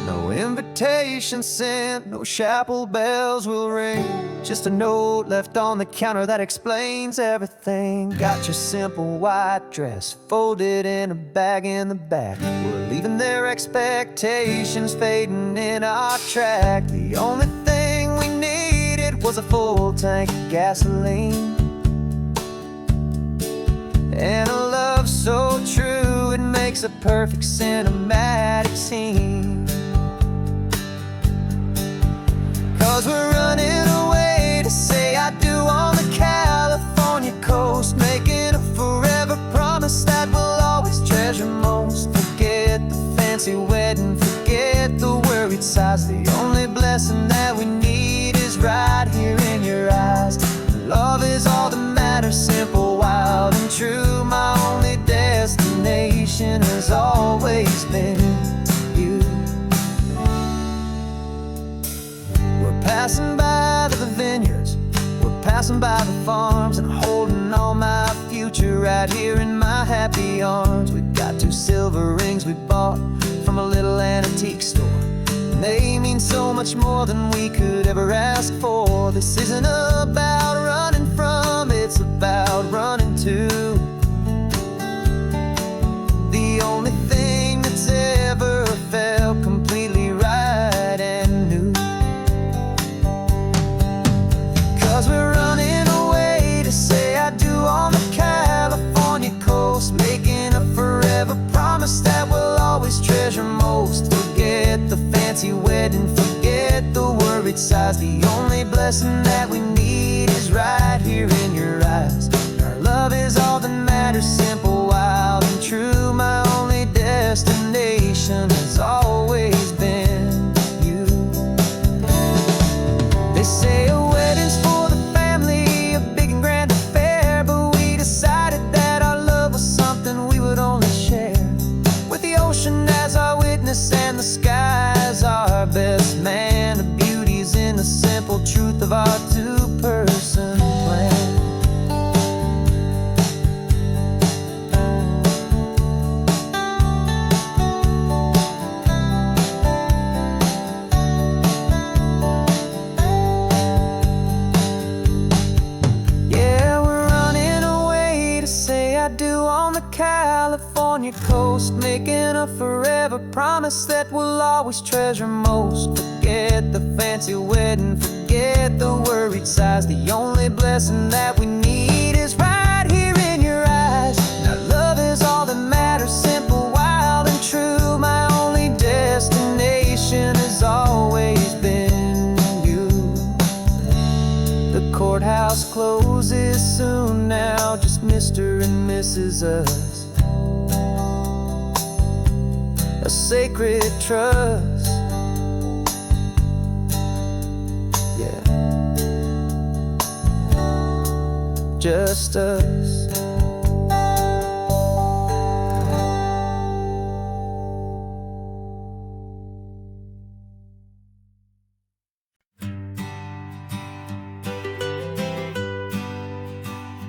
No invitation sent, no chapel bells will ring. Just a note left on the counter that explains everything. Got your simple white dress folded in a bag in the back. We're leaving their expectations fading in our track. The only thing we needed was a full tank of gasoline, and a love so true it makes a perfect cinematic scene. 'Cause we're running away to say I do on the California coast, making a forever promise that we'll always treasure most. Forget the fancy wedding, forget the worried sighs. The only blessing that we need is right here in your eyes. Love is all that matters, simple, wild, and true. My only destination has always been you. We're passing by the vineyards, we're passing by the farms, and holding on my future right here in my happy arms. We've got 2 silver rings we bought from a little antique store, and they mean so much more than we could ever ask for. This isn't about running from, it's about running to. The only thing that's ever felt completely right and new. 'Cause we're running away to say I do on the California coast, making a forever promise that we'll always treasure most. Forget the fancy wedding, forget the worried sighs. The only blessing that we need is right here in your eyes. Our love is all that matters, simple, wild, and true. My only destination has always been you. They say a wedding's for the family, a big and grand affair, but we decided that our love was something we would only share with the ocean as our witness and the sky as our best man. The beauty's in the simple truth of our 2-person plan. Yeah, we're running away to say I do on the California coast, making a forever promise that we'll always treasure most. Forget the fancy wedding, forget the worried sighs. The only blessing that we need is right here in your eyes. Now love is all that matters, simple, wild, and true. My only destination has always been you. The courthouse closes soon now, just Mr. and Mrs. Us. A sacred trust, yeah, just us.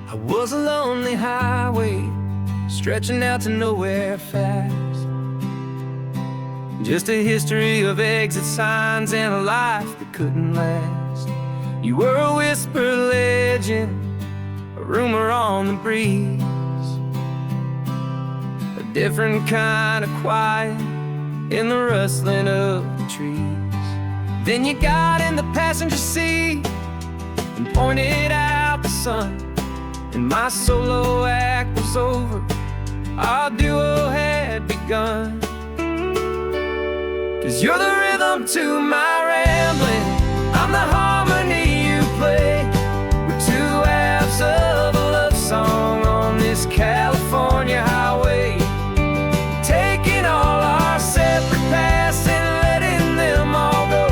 I was a lonely highway stretching out to nowhere fast. Just a history of exit signs and a life that couldn't last. You were a whisper legend, a rumor on the breeze, a different kind of quiet in the rustling of the trees. Then you got in the passenger seat and pointed out the sun, and my solo act was over, our duo had begun. 'Cause you're the rhythm to my rambling, I'm the harmony you play. We're 2 halves of a love song on this California highway, taking all our separate paths and letting them all go.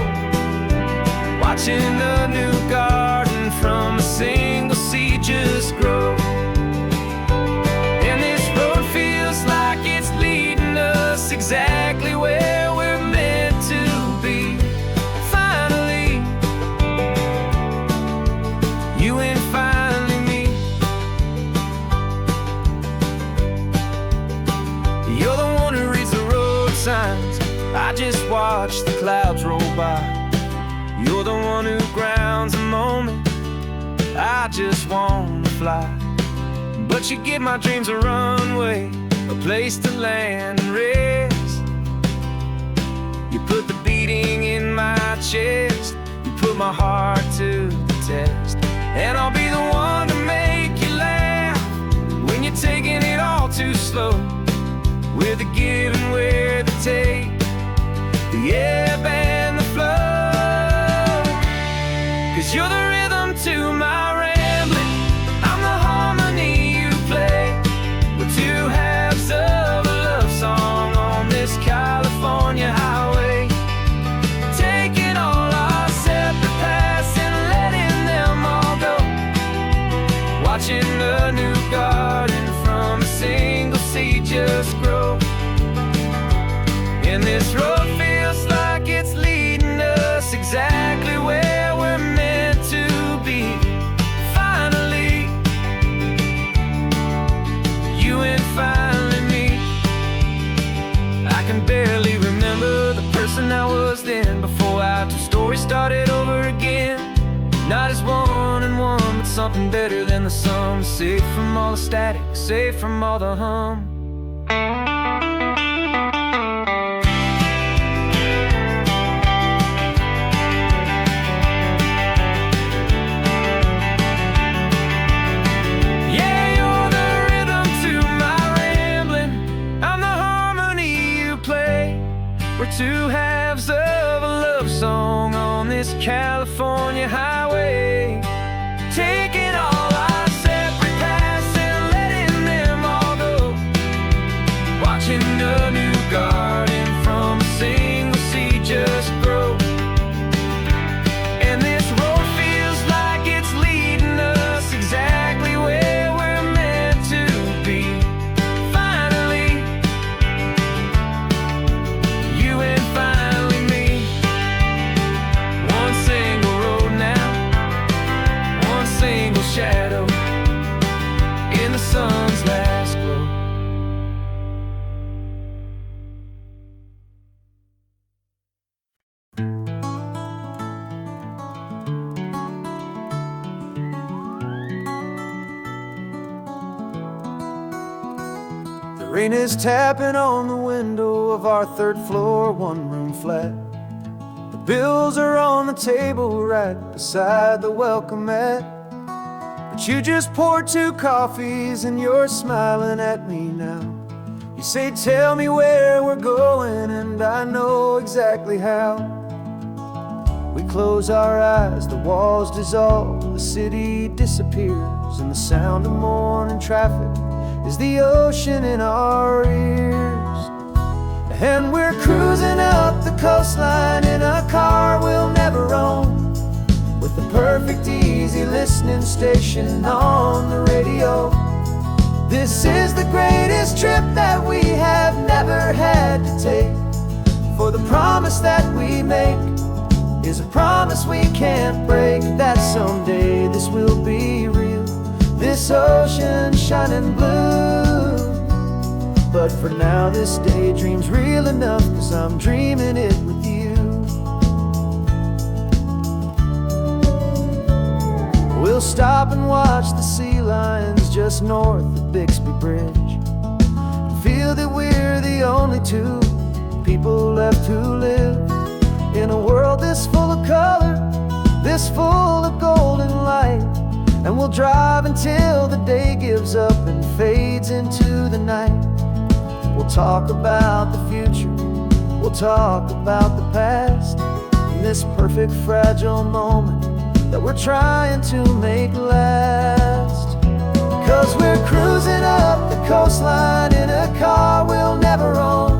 Watching a new garden from a single seed just grow. And this road feels like it's leading us exactly where we're meant to be. Finally, just watch the clouds roll by. You're the one who grounds the moment. I just wanna fly, but you give my dreams a runway, a place to land and rest. You put the beating in my chest, you put my heart to the test. And I'll be the one to make you laugh when you're taking it all too slow. We're the give and we're the take, the ebb and the flow. 'Cause you're the rhythm to my rambling, I'm the harmony you play. We're two halves of a love song on this California highway, taking all our separate paths and letting them all go. Watching a new garden from a single seed just grow. And this road feels like it's leading us exactly where we're meant to be. Finally, you and finally me. I can barely remember the person I was then, before our two stories started over again. Not as one and one, but something better than the sum. Safe from all the static, safe from all the hum. We're two halves of a love song on this California highway, taking all our separate paths and letting them all go. Watching a new garden from a single seed just grow. And this road feels like it's leading us exactly where we're meant to be. Finally, you and finally me. One single road now, one single shadow in the sun's last glow. The rain is tapping on the window of our third floor, one-room flat. The bills are on the table right beside the welcome mat. But you just poured 2 coffees and you're smiling at me now. You say, tell me where we're going, and I know exactly how. We close our eyes, the walls dissolve, the city disappears, and the sound of morning traffic is the ocean in our ears. And we're cruising up the coastline in a car we'll never own, with the perfect easy listening station on the radio. This is the greatest trip that we have never had to take, for the promise that we make is a promise we can't break, that someday this will be real, this ocean shining blue. But for now this daydream's real enough, 'cause I'm dreaming it with you. We'll stop and watch the sea lions just north of Bixby Bridge, and feel that we're the only 2 people left who live in a world this full of color, this full of golden light. And we'll drive until the day gives up and fades into the night. We'll talk about the future, we'll talk about the past, in this perfect fragile moment that we're trying to make last. 'Cause we're cruising up the coastline in a car we'll never own,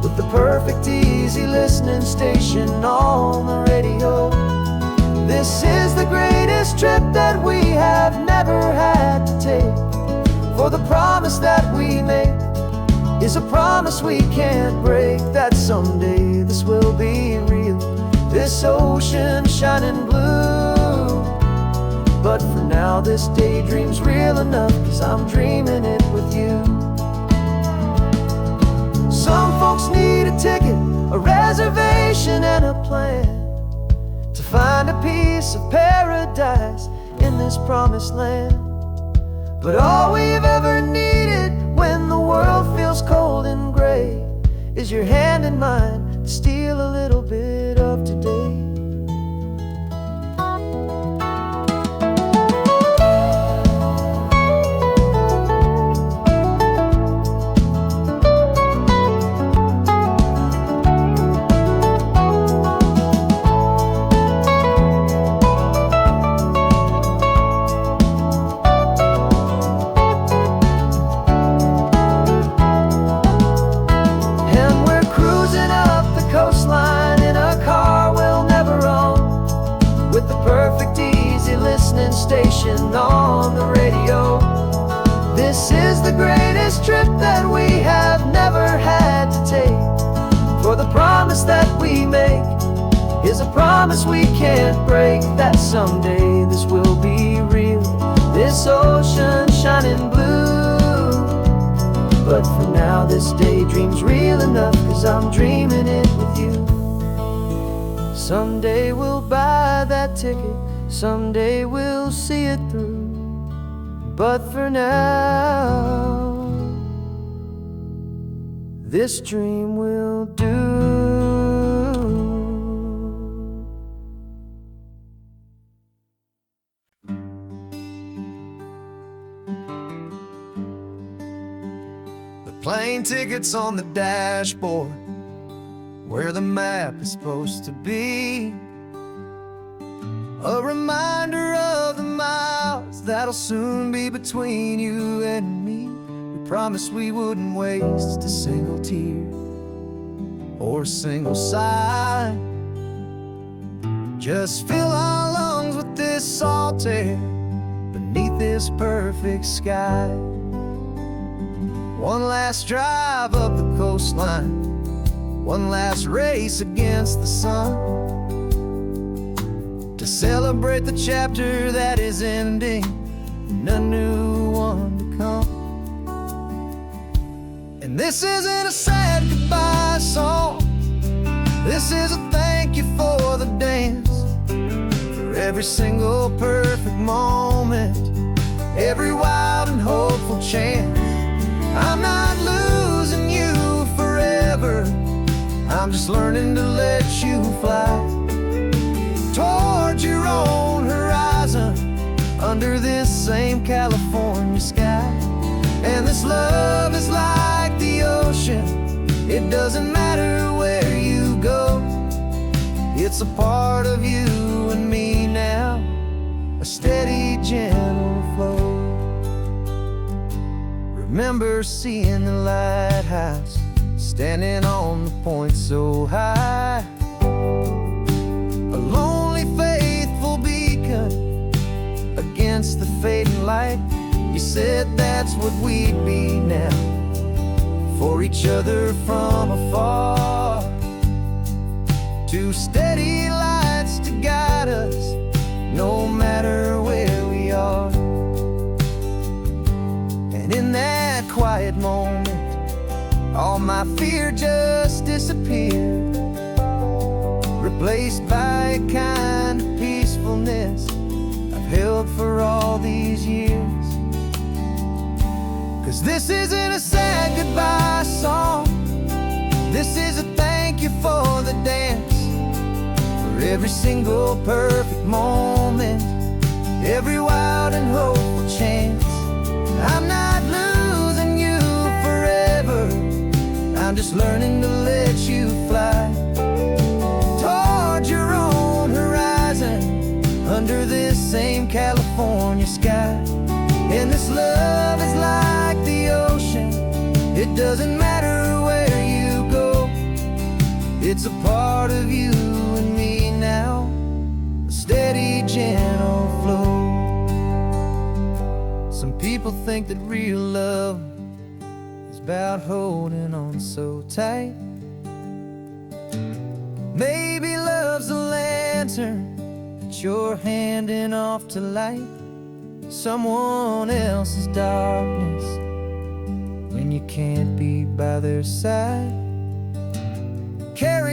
with the perfect easy listening station on the radio. This is the greatest trip that we have never had to take, for the promise that we make is a promise we can't break, that someday this will be real, this ocean shining blue. But for now this daydream's real enough, 'cause I'm dreaming it with you. Some folks need a ticket, a reservation and a plan to find a piece of paradise in this promised land. But all we've ever needed when the world feels cold and gray is your hand in mine to steal a little bit of today. Station on the radio. This is the greatest trip that we have never had to take. For the promise that we make is a promise we can't break, that someday this will be real, this ocean shining blue. But for now this daydream's real enough, 'cause I'm dreaming it with you. Someday we'll buy that ticket, someday we'll see it through. But for now, this dream will do. The plane ticket's on the dashboard, where the map is supposed to be. A reminder of the miles that'll soon be between you and me. We promised we wouldn't waste a single tear or a single sigh. Just fill our lungs with this salt air beneath this perfect sky. One last drive up the coastline, one last race against the sun, to celebrate the chapter that is ending and a new one to come. And this isn't a sad goodbye song, this is a thank you for the dance, for every single perfect moment, every wild and hopeful chance. I'm not losing you forever, I'm just learning to let you fly towards your own horizon, under this same California sky. And this love is like the ocean, it doesn't matter where you go, it's a part of you and me now, a steady, gentle flow. Remember seeing the lighthouse, standing on the point so high, a lonely, faithful beacon against the fading light. You said that's what we'd be now, for each other from afar. Two steady lights to guide us, no matter where we are. And in that quiet moment, all my fear just disappeared, replaced by a kind of peacefulness I've held for all these years. 'Cause this isn't a sad goodbye song, this is a thank you for the dance, for every single perfect moment, every wild and hopeful chance. I'm not losing you forever, I'm just learning to let you fly towards your own horizon, under this same California sky. And this love is like the ocean, it doesn't matter where you go, it's a part of you and me now, a steady, gentle flow. Some people think that real love is about holding on so tight. Maybe love's a lantern that you're handing off to light someone else's darkness when you can't be by their side. Carry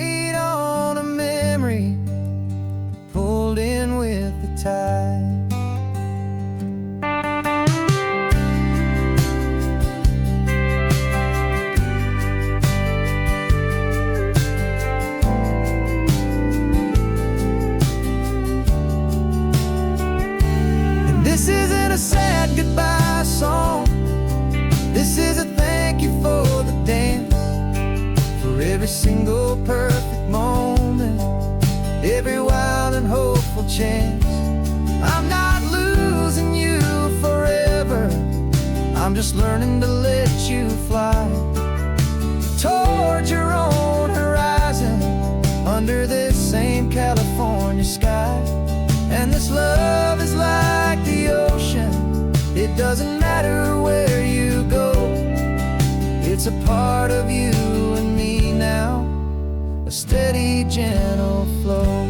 chance. I'm not losing you forever, I'm just learning to let you fly towards your own horizon, under this same California sky. And this love is like the ocean, it doesn't matter where you go, it's a part of you and me now, a steady, gentle flow.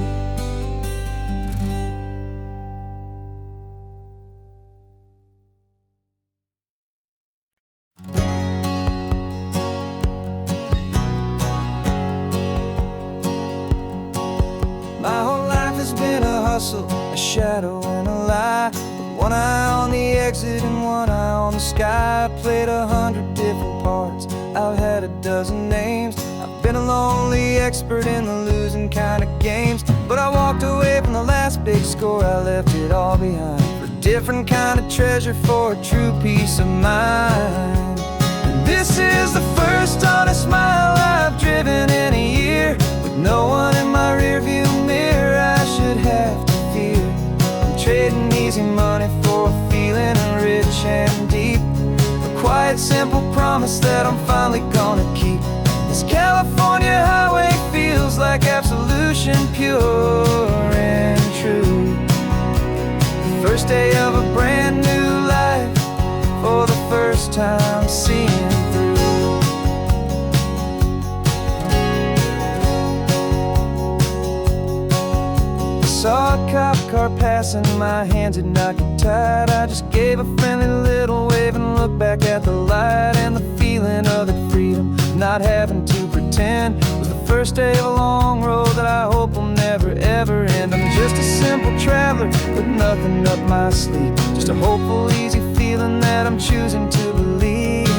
My whole life has been a hustle, a shadow and a lie, with one eye on the exit and one eye on the sky. I played 100 different parts, I've had a dozen names, I've been a lonely expert in the losing kind of games. But I walked away from the last big score, I left it all behind, for a different kind of treasure, for a true peace of mind. And this is the first honest mile I've driven in a year, with no one in my rearview mirror I should have to fear. I'm trading easy money for a feeling rich and deep, a quiet, simple promise that I'm finally gonna keep. This California highway feels like absolution, pure and true. The first day of a brand new life, for the first time seeing through. Saw a cop car passing, my hands had not got tied. I just gave a friendly little wave and looked back at the light. And the feeling of the freedom, not having to pretend, was the first day of a long road that I hope will never ever end. I'm just a simple traveler with nothing up my sleeve, just a hopeful, easy feeling that I'm choosing to believe.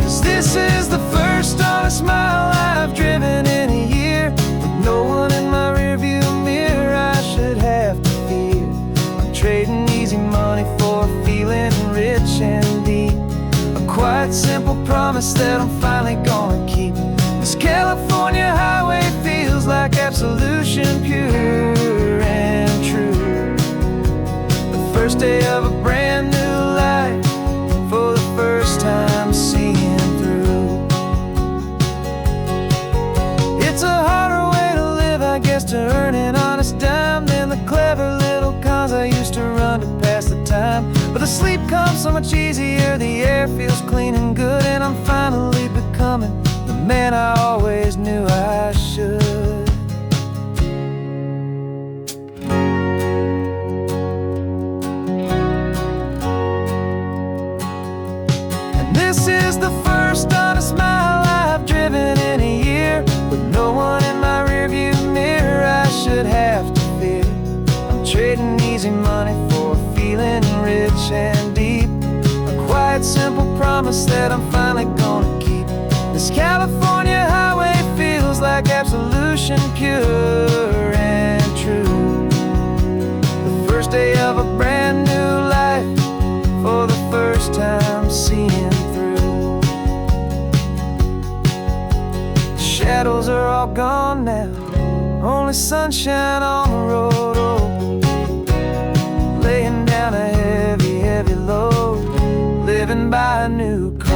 'Cause this is the first honest mile I've driven in a year, with no one in my rearview mirror I should have to fear. I'm trading easy money for a feeling rich and deep, a quiet, simple promise that I'm finally gonna keep. This California highway feels like absolution, pure and true. The first day of a brand new life, for the first time seeing through. It's a harder way to live, I guess, to earn an honest dime, than the clever little cons I used to run to pass the time. But the sleep comes so much easier, the air feels clean and good, and I'm finally becoming the man I always knew I should. And this is the first honest mile I've driven in a year, with no one in my rearview mirror I should have to fear. I'm trading easy money for a feeling rich and deep, a quiet, simple promise that I'm finally gonna keep. This California highway feels like absolution, pure and true. The first day of a brand new life, for the first time seeing through. The shadows are all gone now, only sunshine on the road. Oh, laying down a heavy, heavy load, living by a new code.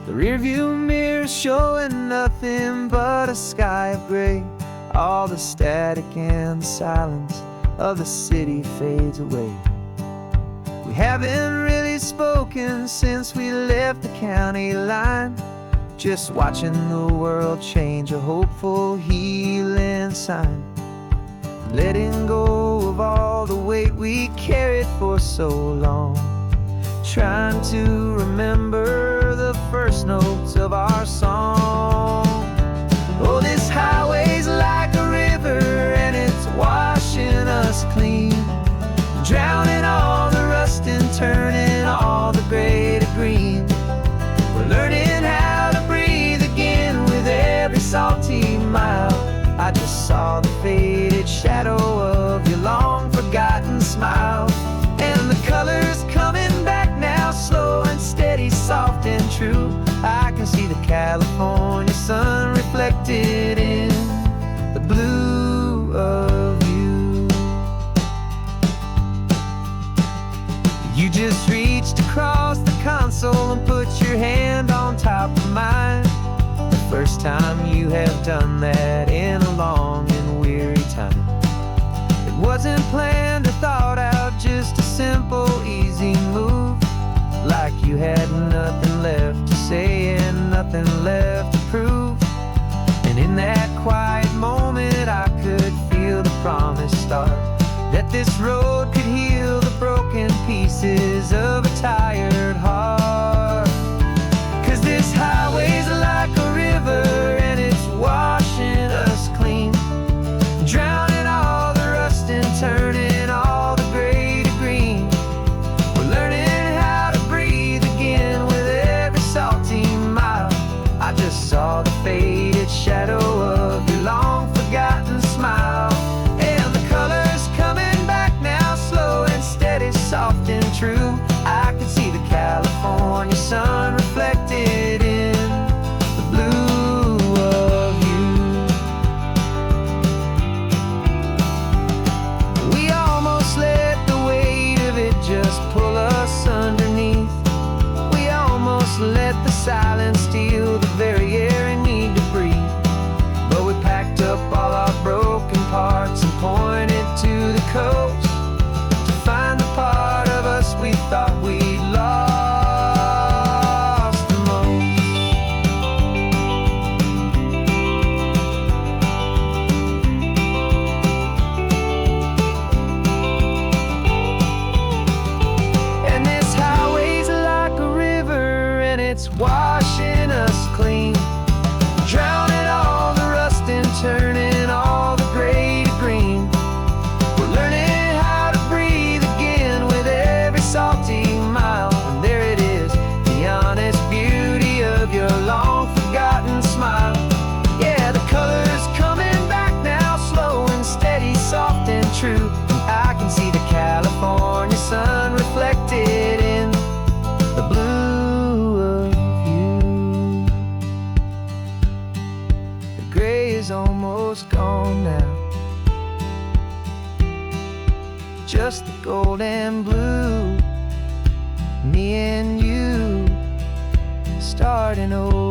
The rearview mirror showing nothing but a sky of gray. All the static and the silence of the city fades away. We haven't really spoken since we left the county line, just watching the world change, a hopeful healing sign. Letting go of all the weight we carried for so long, trying to remember the first notes of our song. Oh, this highway's like a river and it's washing us clean, drowning all the rust and turning all the gray to green. We're learning how to breathe saw the faded shadow of your long-forgotten smile. And the colors coming back now, slow and steady, soft and true. I can see the California sun reflected in the blue of you. You just reached across the console and put your hand on top of mine. The first time you have done that in a long and weary time. It wasn't planned or thought out, just a simple, easy move. Like you had nothing left to say and nothing left to prove. And in that quiet moment I could feel the promise start, that this road could heal the broken pieces of a tired heart. 'Cause this highway's like a river and it's washing us clean, drowning all the rust and turning all the gray to green. We're learning how to breathe again with every salty mile. I just saw the faded shadow of your long-forgotten smile. And the colors coming back now, slow and steady, soft and true. I can see the California sun reflected in the blue of you. We almost let the weight of it just pull us underneath. We almost let the silence steal the very air we need to breathe. But we packed up all our broken parts and pointed to the coast to find the part of us we thought we'd lost the most. And this highway's like a river and it's washing us clean, drowning all the rust and turning all the gray to green. We're learning how to breathe again with every salty mile. And there it is, the honest beauty of your long-forgotten smile. Yeah, the colors coming back now, slow and steady, soft and true. And I can see the California sun reflected in the blue of you. The gray is almost gone now, just the gold and blue. Me and you starting over.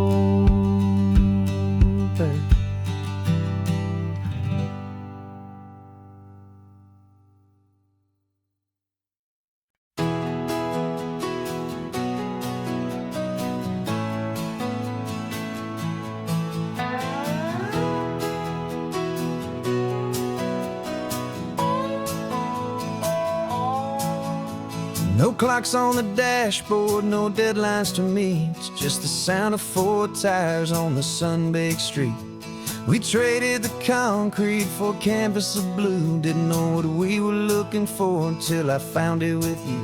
No clocks on the dashboard, no deadlines to meet. It's just the sound of 4 tires on the sun-baked street. We traded the concrete for a canvas of blue. Didn't know what we were looking for until I found it with you.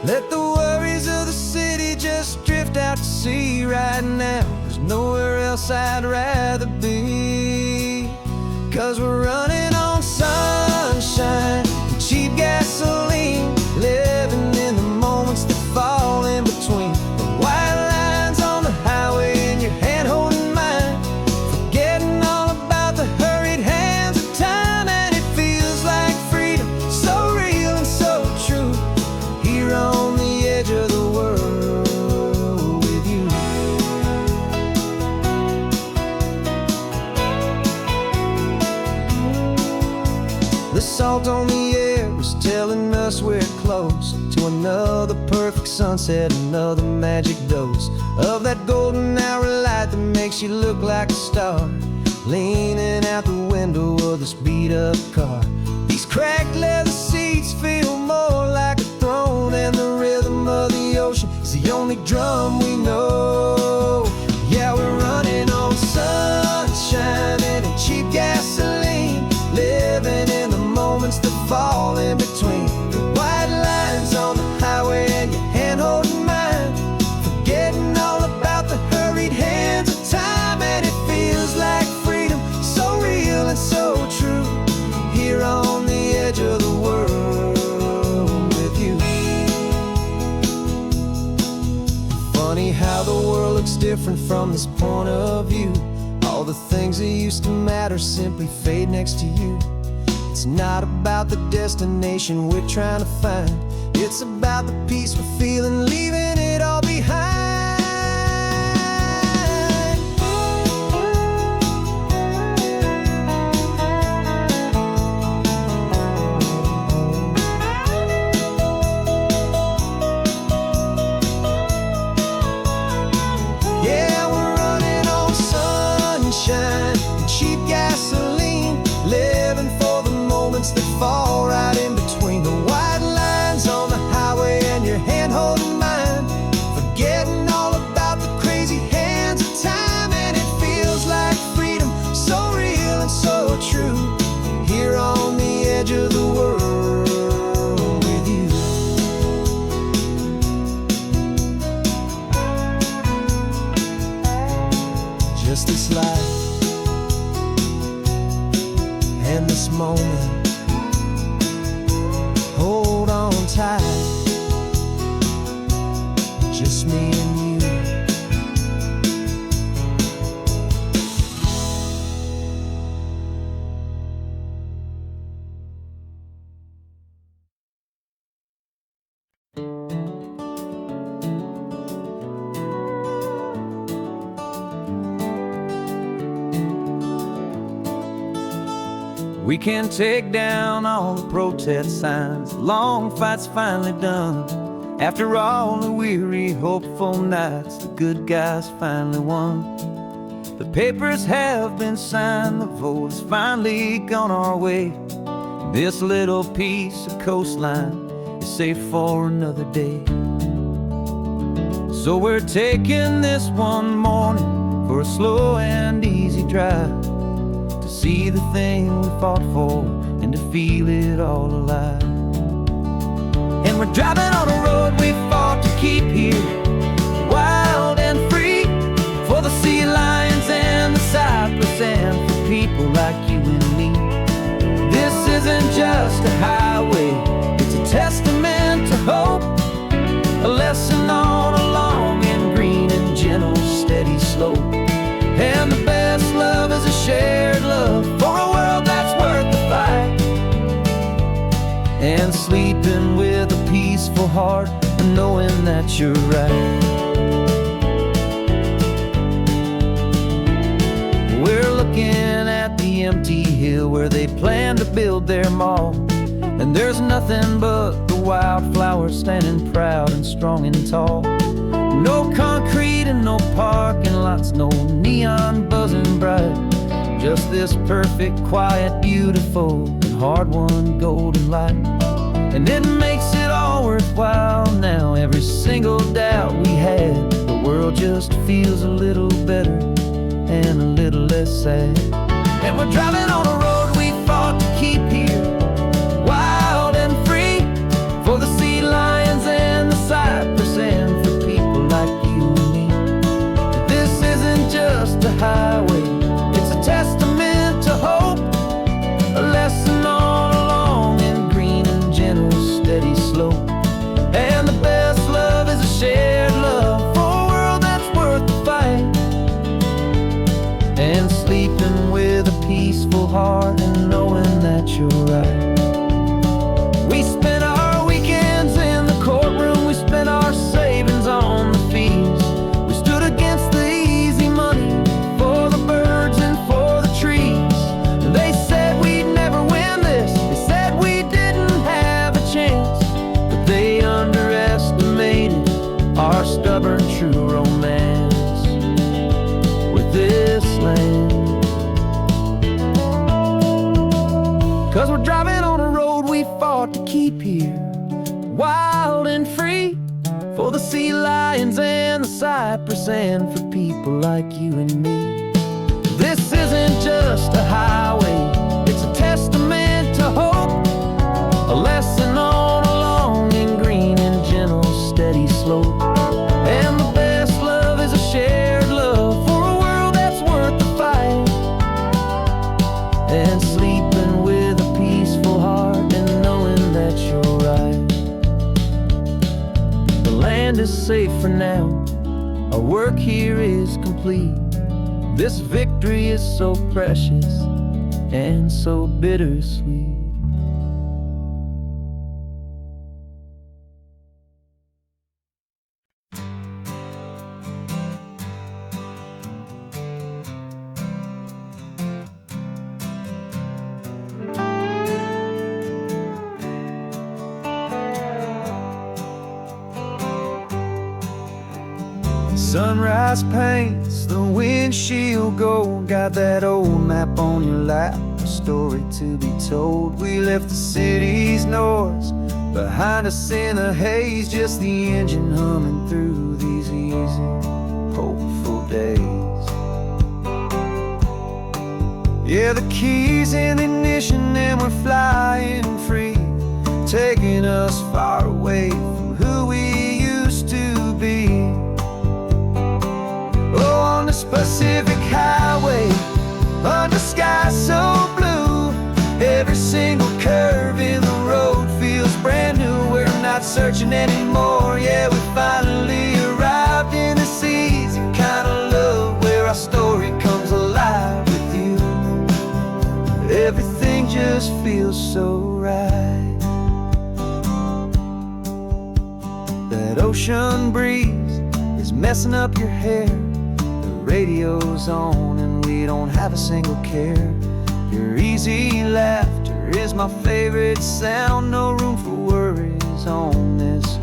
Let the worries of the city just drift out to sea right now. There's nowhere else I'd rather be. 'Cause we're running on sunshine and cheap gasoline, living in the moments that fall in between. The white lines on the highway and your hand holding mine, forgetting all about the hurried hands of time. And it feels like freedom, so real and so true, here on the edge of the world with you. The salt on the air is telling us we're close to another perfect sunset, another magic dose of that golden hour light that makes you look like a star, leaning out the window of this beat-up car. These cracked leather seats feel more like a throne, and the rhythm of the ocean is the only drum we know. Yeah, we're running on sunshine and cheap gasoline, living in the moments that fall in between. The white lines on the highway and your hand holding mine, forgetting all about the hurried hands of time. And it feels like freedom, so real and so true, funny how the world looks different from this point of view. All the things that used to matter simply fade next to you. It's not about the destination we're trying to find. It's about the peace we're feeling, leaving it all behind. Yeah, we're running on sunshine and cheap gasoline, living for the moments that fall right in between the white lines on the highway and your hand holding mine, forgetting all about the crazy hands of time. And it feels like freedom, so real and so true, here on the edge of the world with you. Just this life and this moment, hold on tight, just me and you. We can take down all the protest signs, long fight's finally done. After all the weary, hopeful nights, the good guys finally won. The papers have been signed, the vote has finally gone our way. This little piece of coastline is safe for another day. So we're taking this one morning for a slow and easy drive, to see the thing we fought for and to feel it all alive. And we're driving on a road we fought to keep here, wild and free, for the sea lions and the cypress and for people like you and me. This isn't just a highway, it's a testament to hope, a lesson on a long and green and gentle steady slope. And the best love is a shared love for a world that's worth the fight, and sleeping with a peaceful heart and knowing that you're right. We're looking at the empty hill where they plan to build their mall, and there's nothing but the wildflowers standing proud and strong and tall. No concrete and no parking lots, no neon buzzing bright, just this perfect, quiet, beautiful, and hard-won golden light. And it makes it all worthwhile now, every single doubt we had. The world just feels a little better and a little less sad. And we're driving on a road we fought to keep here, wild and free, for the sea lions and the cypress and for people like you and me. This isn't just a highway, it's a testament to hope, a lesson on a long and green and gentle steady slope. And the best love is a shared love for a world that's worth the fight, and sleeping with a peaceful heart and knowing that you're right. We spent our weekends in the courtroom, we spent our savings on the fees. We stood against the easy money for the birds and for the trees. They said we'd never win this, they said we didn't have a chance, but they underestimated our stubborn true romance with this land. 'Cause we're driving on a road we fought to keep here, wild and free, for the sea lions and the cypress and for people like you and me. This isn't just a highway, it's a testament to hope, a lesson on a long and green and gentle steady slope. And the best love is a shared love for a world that's worth the fight, and sleeping with a peaceful heart and knowing that you're right. The land is safe for now, Our work here is complete. This victory is so precious and so bittersweet. Sunrise paints the windshield gold. Got that old map on your lap, a story to be told. We left the city's noise behind us in the haze, just the engine humming through these easy, hopeful days. Yeah, the keys in the ignition and we're flying free, taking us far away from who we used to be. Oh, on this Pacific highway, under skies so blue, every single curve in the road feels brand new. We're not searching anymore, yeah, we finally arrived in this easy kind of love, where our story comes alive with you. Everything just feels so right. That ocean breeze is messing up your hair, radio's on and we don't have a single care. Your easy laughter is my favorite sound. No room for worries on this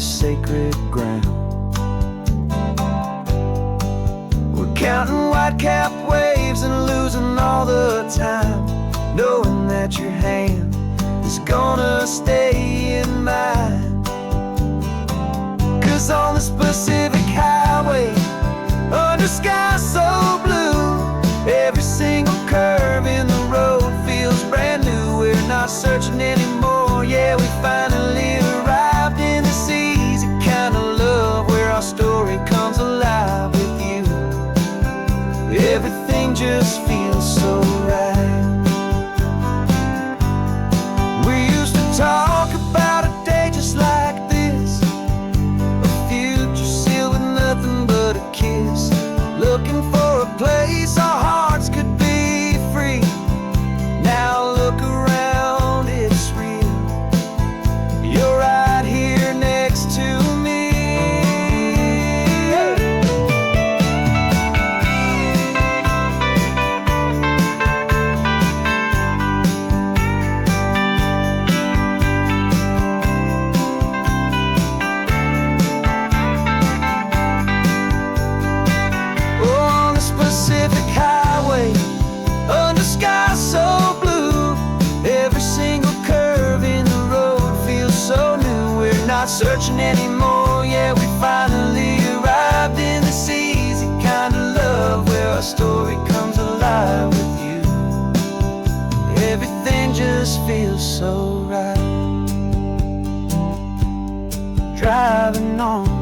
sacred ground. We're counting white-capped waves and losing all the time, knowing that your hand is gonna stay in mine. 'Cause on this Pacific highway, under skies so blue, every single curve in the road feels brand new. We're not searching anymore, yeah, we finally arrived in this easy kind of love, where our story comes alive with you. Everything just feels so right. We used to talk about a day just like this, a future sealed with nothing but a kiss, looking for a place our hearts could be free. Now look around, it's real. You're right here next to me. Pacific highway, under skies so blue, every single curve in the road feels so new. We're not searching anymore, yeah, we finally arrived in this easy kind of love, where our story comes alive with you. Everything just feels so right. Driving on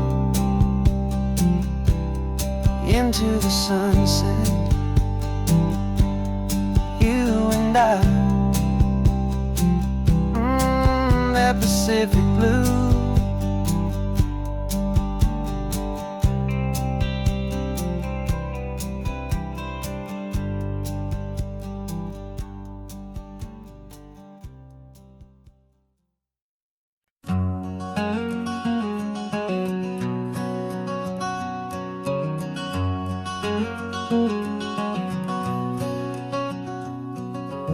into the sunset, you and I, that Pacific blue.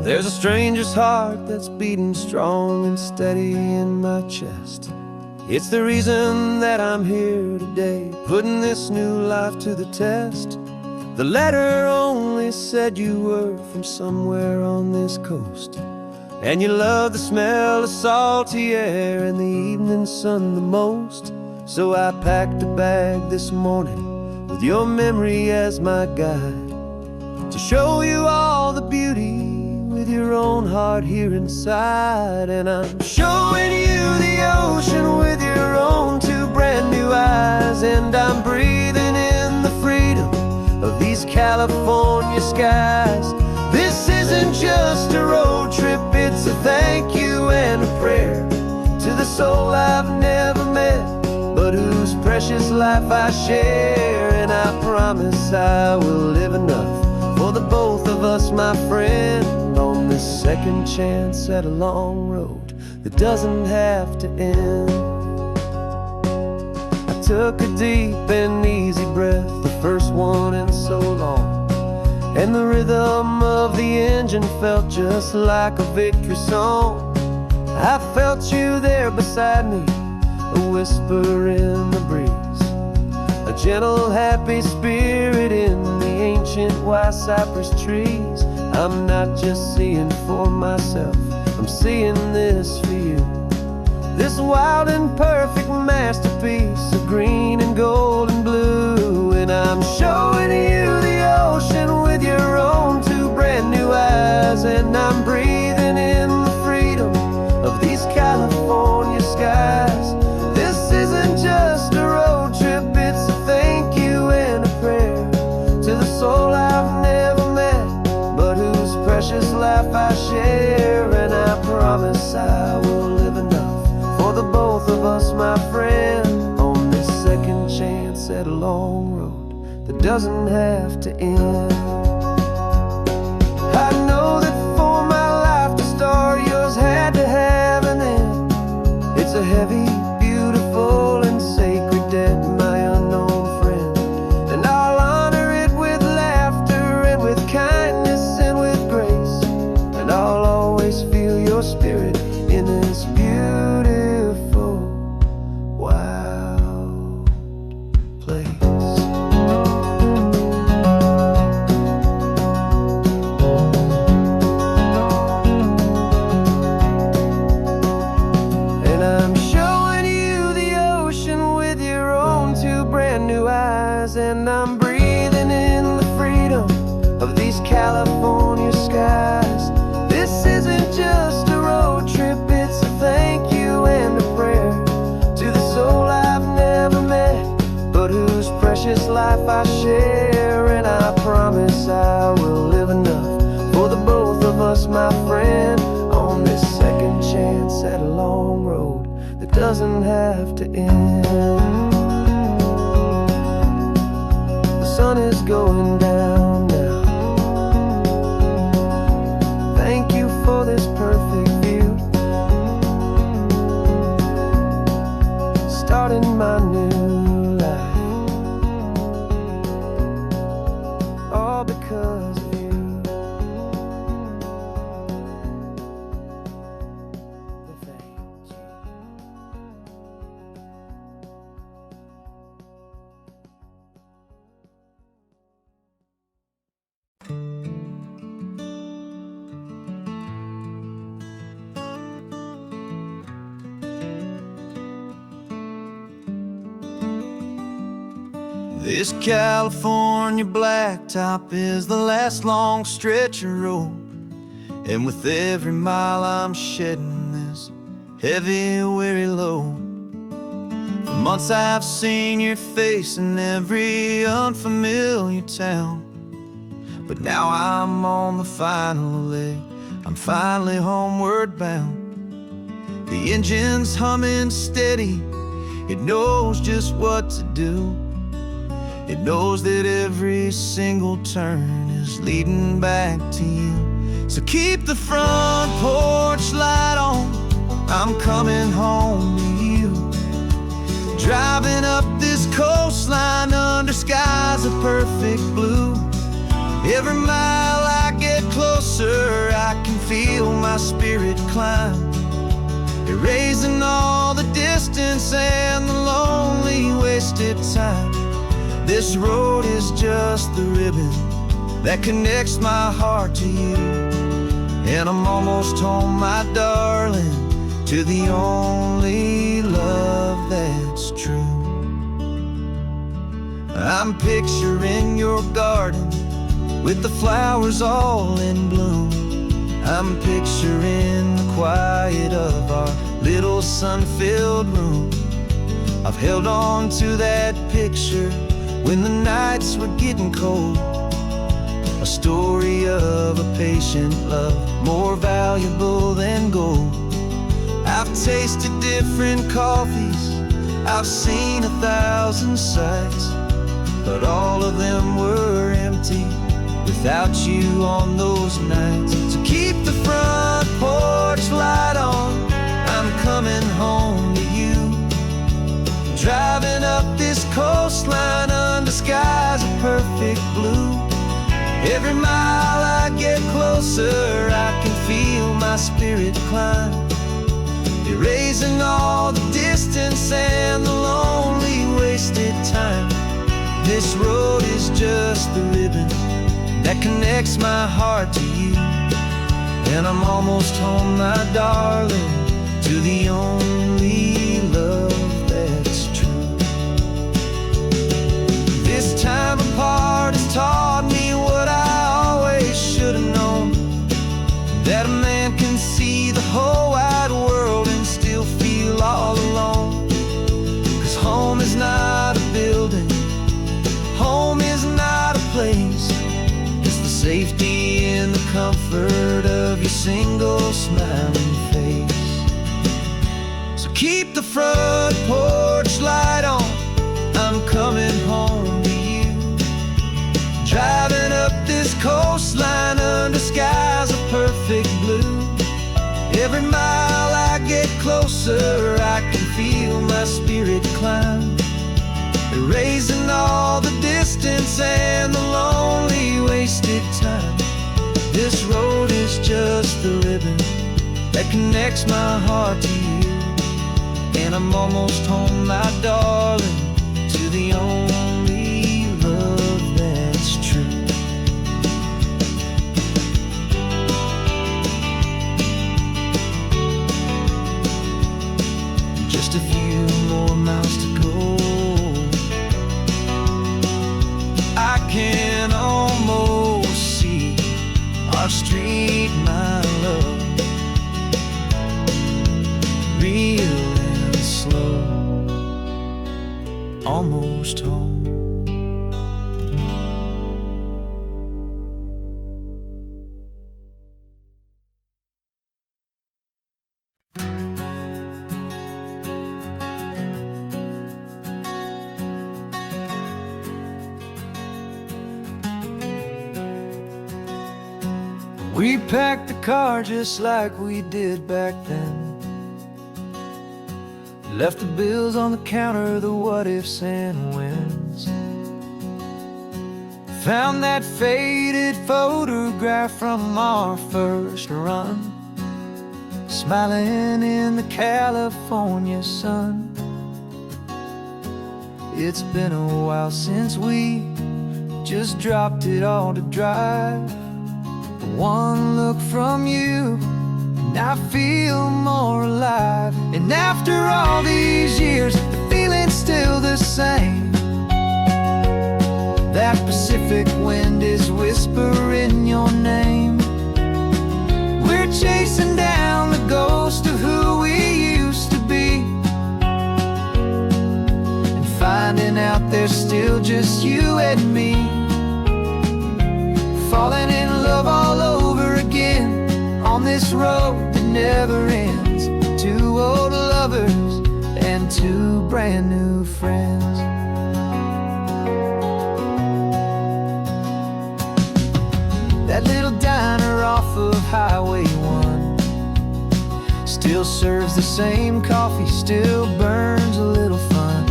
There's a stranger's heart that's beating strong and steady in my chest. It's the reason that I'm here today, putting this new life to the test. The letter only said you were from somewhere on this coast, and you love the smell of salty air and the evening sun the most. So I packed a bag this morning with your memory as my guide, to show you all the beauty with your own heart here inside. And I'm showing you the ocean with your own two brand new eyes, and I'm breathing in the freedom of these California skies. This isn't just a road trip, it's a thank you and a prayer to the soul I've never met, but whose prayer precious life I share. And I promise I will live enough for the both of us, my friend, on this second chance at a long road that doesn't have to end. I took a deep and easy breath, the first one in so long, and the rhythm of the engine felt just like a victory song. I felt you there beside me, a whisper in the breeze, a gentle, happy spirit in the ancient white cypress trees. I'm not just seeing for myself, I'm seeing this for you. This wild and perfect masterpiece of green and gold and blue. And I'm showing you the ocean with your own two brand new eyes. And I'm breathing in the freedom of these California skies. This isn't just a road trip, it's a thank you and a prayer to the soul I've never met, but whose precious life I share. And I promise I will live enough for the both of us, my friend, on this second chance at a long road that doesn't have to end. I know that for my life to start, yours had to have an end. It's a heavy, beautiful, and sacred debt, my unknown friend. And I'll honor it with laughter and with kindness and with grace. And I'll always feel your spirit in this beautiful, wild place. And I'm showing you the ocean with your own two brand new eyes. And I'm breathing in the freedom of these California skies. This isn't just a road trip, it's a thank you and a prayer to the soul I've never met, but whose precious life I share. And I promise I will live enough for the both of us, my friend, on this second chance at a long road that doesn't have to end. The sun is going down now. Thank you for this perfect view, starting my new life, all because of you. Thank you. This California blacktop is the last long stretch of road, and with every mile I'm shedding this heavy, weary load. For months I've seen your face in every unfamiliar town, but now I'm on the final leg, I'm finally homeward bound. The engine's humming steady, it knows just what to do. It knows that every single turn is leading back to you. So keep the front porch light on, I'm coming home to you. Driving up this coastline under skies of perfect blue. Every mile I get closer, I can feel my spirit climb, erasing all the distance and the lonely wasted time. This road is just the ribbon that connects my heart to you, and I'm almost home, my darling, to the only love that's true. I'm picturing your garden with the flowers all in bloom. I'm picturing the quiet of our little sun-filled room. I've held on to that picture when the nights were getting cold, a story of a patient love, more valuable than gold. I've tasted different coffees, I've seen 1,000 sights, but all of them were empty without you on those nights. So keep the front porch light on, I'm coming home to you. Driving up this coastline under skies of perfect blue. Every mile I get closer, I can feel my spirit climb, erasing all the distance and the lonely wasted time. This road is just the ribbon that connects my heart to you. And I'm almost home, my darling, to the only love that's true. This time apart has taught me what I always should have known, that a man can see the whole wide world and still feel all alone. 'Cause home is not a building, home is not a place, it's the safety and the comfort of your single smiling face. So keep the front porch light on, I'm coming home to you. Driving up this coastline under skies of perfect blue. Every mile I get closer, I can feel my spirit climb, erasing all the distance and the lonely wasted time. This road is just the ribbon that connects my heart to you. And I'm almost home, my darling, to the only love that's true. Just a few more miles to go, I can almost see our street, my love, real and slow, almost home. We packed the car just like we did back then, left the bills on the counter, the what-ifs and whens. Found that faded photograph from our first run, smiling in the California sun. It's been a while since we just dropped it all to drive. One look from you and I feel more alive. And after all these years, the feeling's still the same. That Pacific wind is whispering your name. We're chasing down the ghost of who we used to be, and finding out there's still just you and me. Falling in love all over again on this road that never ends. Two old lovers and two brand new friends. That little diner off of Highway 1 still serves the same coffee, still burns a little fun.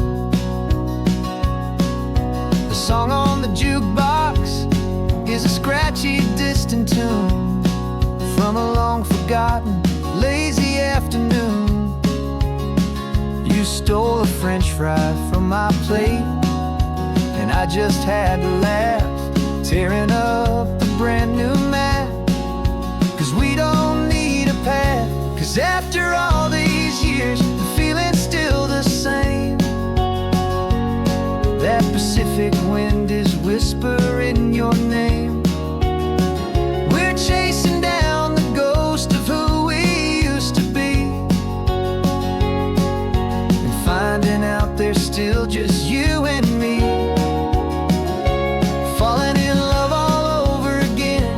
The song on the jukebox is a scratchy, distant tune from a long-forgotten, lazy afternoon. You stole a French fry from my plate, and I just had to laugh, tearing up the brand new map. 'Cause we don't need a path, 'cause after all these years, the feeling's still the same. That Pacific wind is whispering your name. We're chasing down the ghost of who we used to be, and finding out there's still just you and me. Falling in love all over again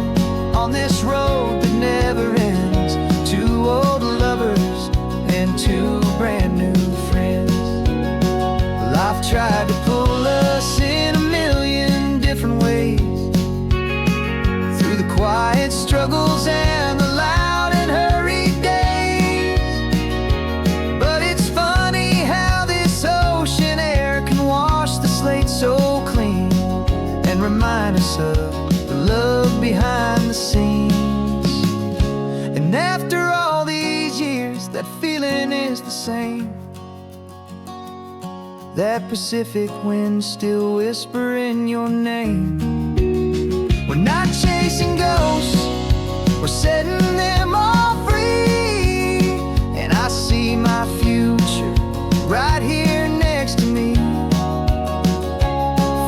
on this road that never ends. Two old lovers and two brand new friends. remind us of the love behind the scenes. And after all these years, that feeling is the same. That Pacific wind still whispering your name. We're not chasing ghosts, we're setting them all free. And I see my future right here next to me,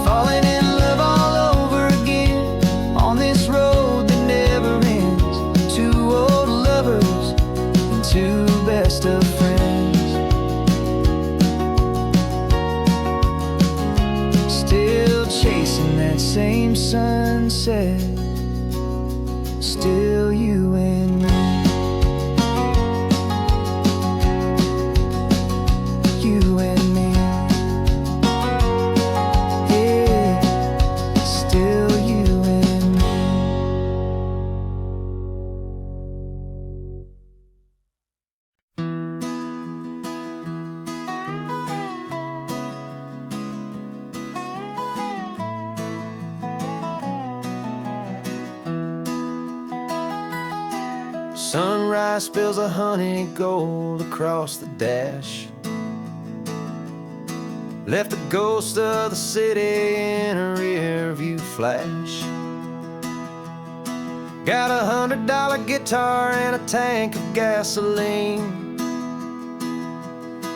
falling in love all over again on this road that never ends. Two old lovers and two best of friends, still chasing that same sunset. Still you and me, you and me, yeah, still you and me. Sunrise spills a honey gold across the dash, left the ghost of the city in a rear view flash. Got a $100 guitar and a tank of gasoline,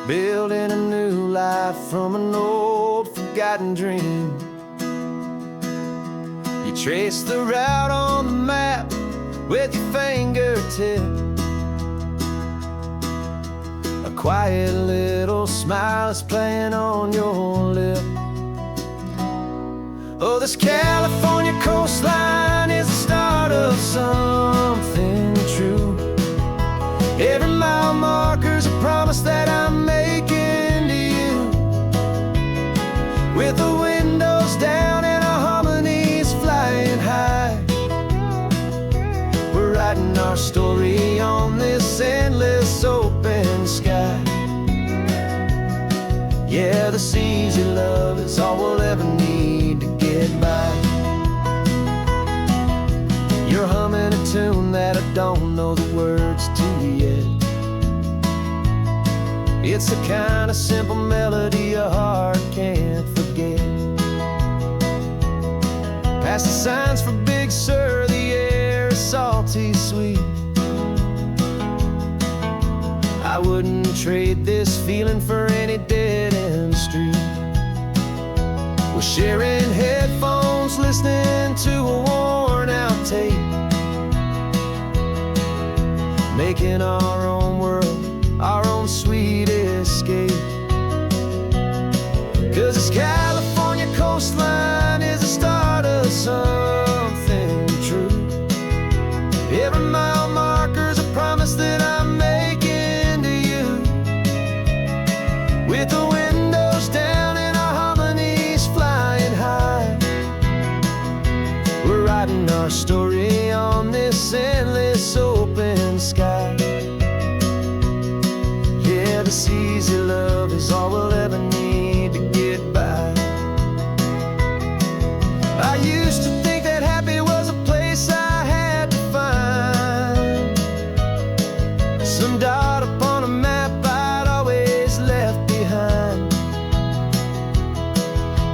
building a new life from an old forgotten dream. You trace the route on the map with your fingertip, a quiet little smile is playing on your lip. Oh, this California coastline is the start of something true. Every mile marker's a promise that I'm making to you, with the windows down and our harmonies flying high. We're writing our story on this endless open sky. Yeah, this easy love is all we'll ever need to get by. You're humming a tune that I don't know the words to yet. It's the kind of simple melody a heart can't forget. Past the signs for Big Sur, the air is salty sweet. I wouldn't trade this feeling for any dead-end street. We're sharing headphones, listening to a worn-out tape, making our own world, our own sweet escape. 'Cause this California coastline is the start of something true. Every mile marker's a promise that I'm making to you, with the windows down and our harmonies flying high. We're writing our story on this endless open sky. Yeah, this easy love is all we'll ever need to get by. I used to think that happy was a place I had to find, some dot upon a map I'd always left behind.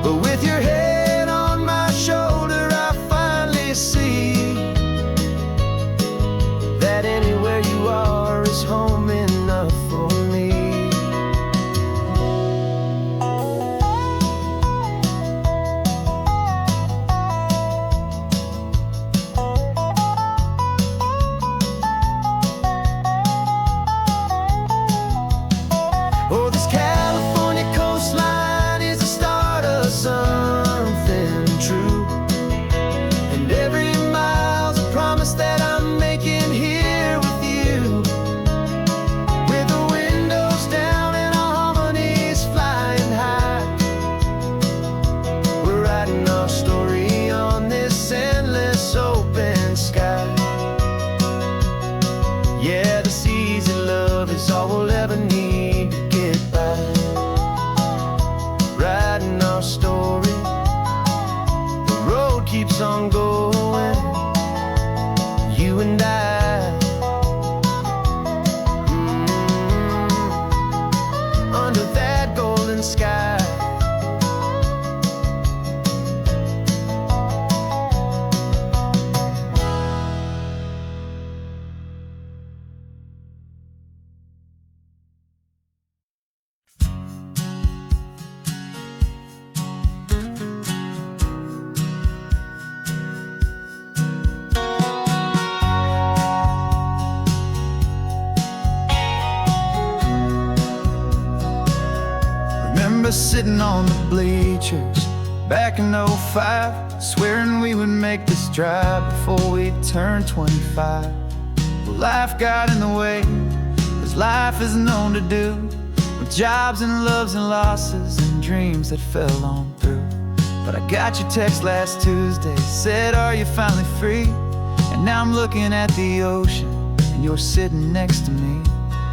But with your head on my shoulder, I finally see that anywhere you are is home enough for me. Oh, this California coastline is the start of something true, and every mile's a promise that I'm making here with you, with the windows down and our harmonies flying high. We're writing our story on this endless open sky. Yeah, this easy love is all we'll ever need to get by. Writing our story, the road keeps on going, you and I, under that golden sky. Remember sitting on the bleachers back in '05, swearing we would make this drive before we turned 25. Well, life got in the way, as life is known to do, with jobs and loves and losses and dreams that fell on through. But I got your text last Tuesday, said, are you finally free? And now I'm looking at the ocean, and you're sitting next to me.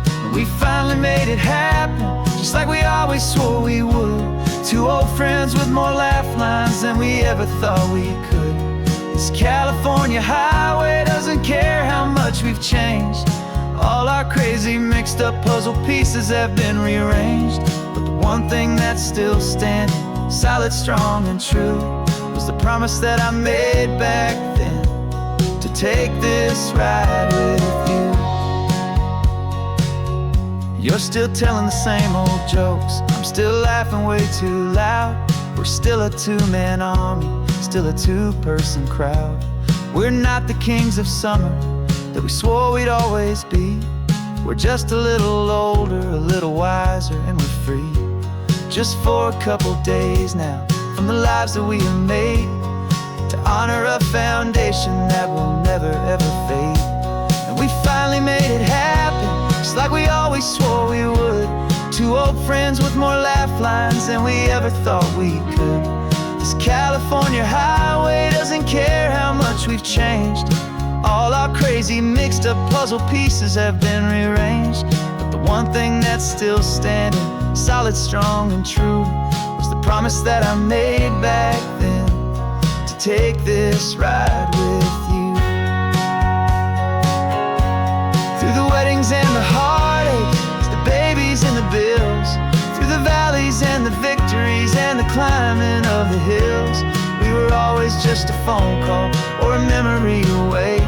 And we finally made it happen, just like we always swore we would. Two old friends with more laugh lines than we ever thought we could. This California highway doesn't care how much we've changed. All our crazy mixed up puzzle pieces have been rearranged. But the one thing that's still standing, solid, strong and true, was the promise that I made back then, to take this ride with you. You're still telling the same old jokes, I'm still laughing way too loud. We're still a two-man army, still a two-person crowd. We're not the kings of summer that we swore we'd always be. We're just a little older, a little wiser, and we're free. Just for a couple days now, from the lives that we have made, to honor a foundation that will never ever fade. And we finally made it happen, just like we always swore we would. Two old friends with more laugh lines than we ever thought we could. This California highway doesn't care how much we've changed. All our crazy mixed up puzzle pieces have been rearranged. But the one thing that's still standing, solid, strong and true, was the promise that I made back then, to take this ride with you. Through the weddings and the heartaches, the babies and the bills, through the valleys and the victories and the climbing of the hills, we were always just a phone call or a memory away,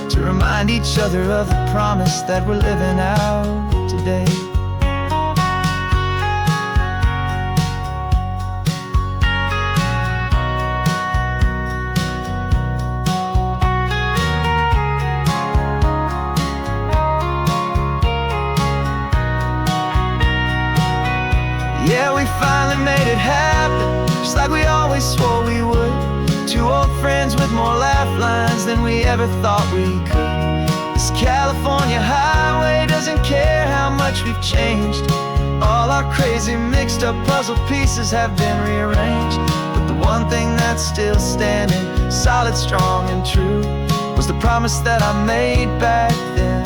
to remind each other of the promise that we're living out today. Yeah, we finally made it happen, just like we always swore we would. Two old friends with more laugh lines than we ever thought we could. This California highway doesn't care how much we've changed. All our crazy mixed up puzzle pieces have been rearranged. But the one thing that's still standing, solid, strong and true, was the promise that I made back then,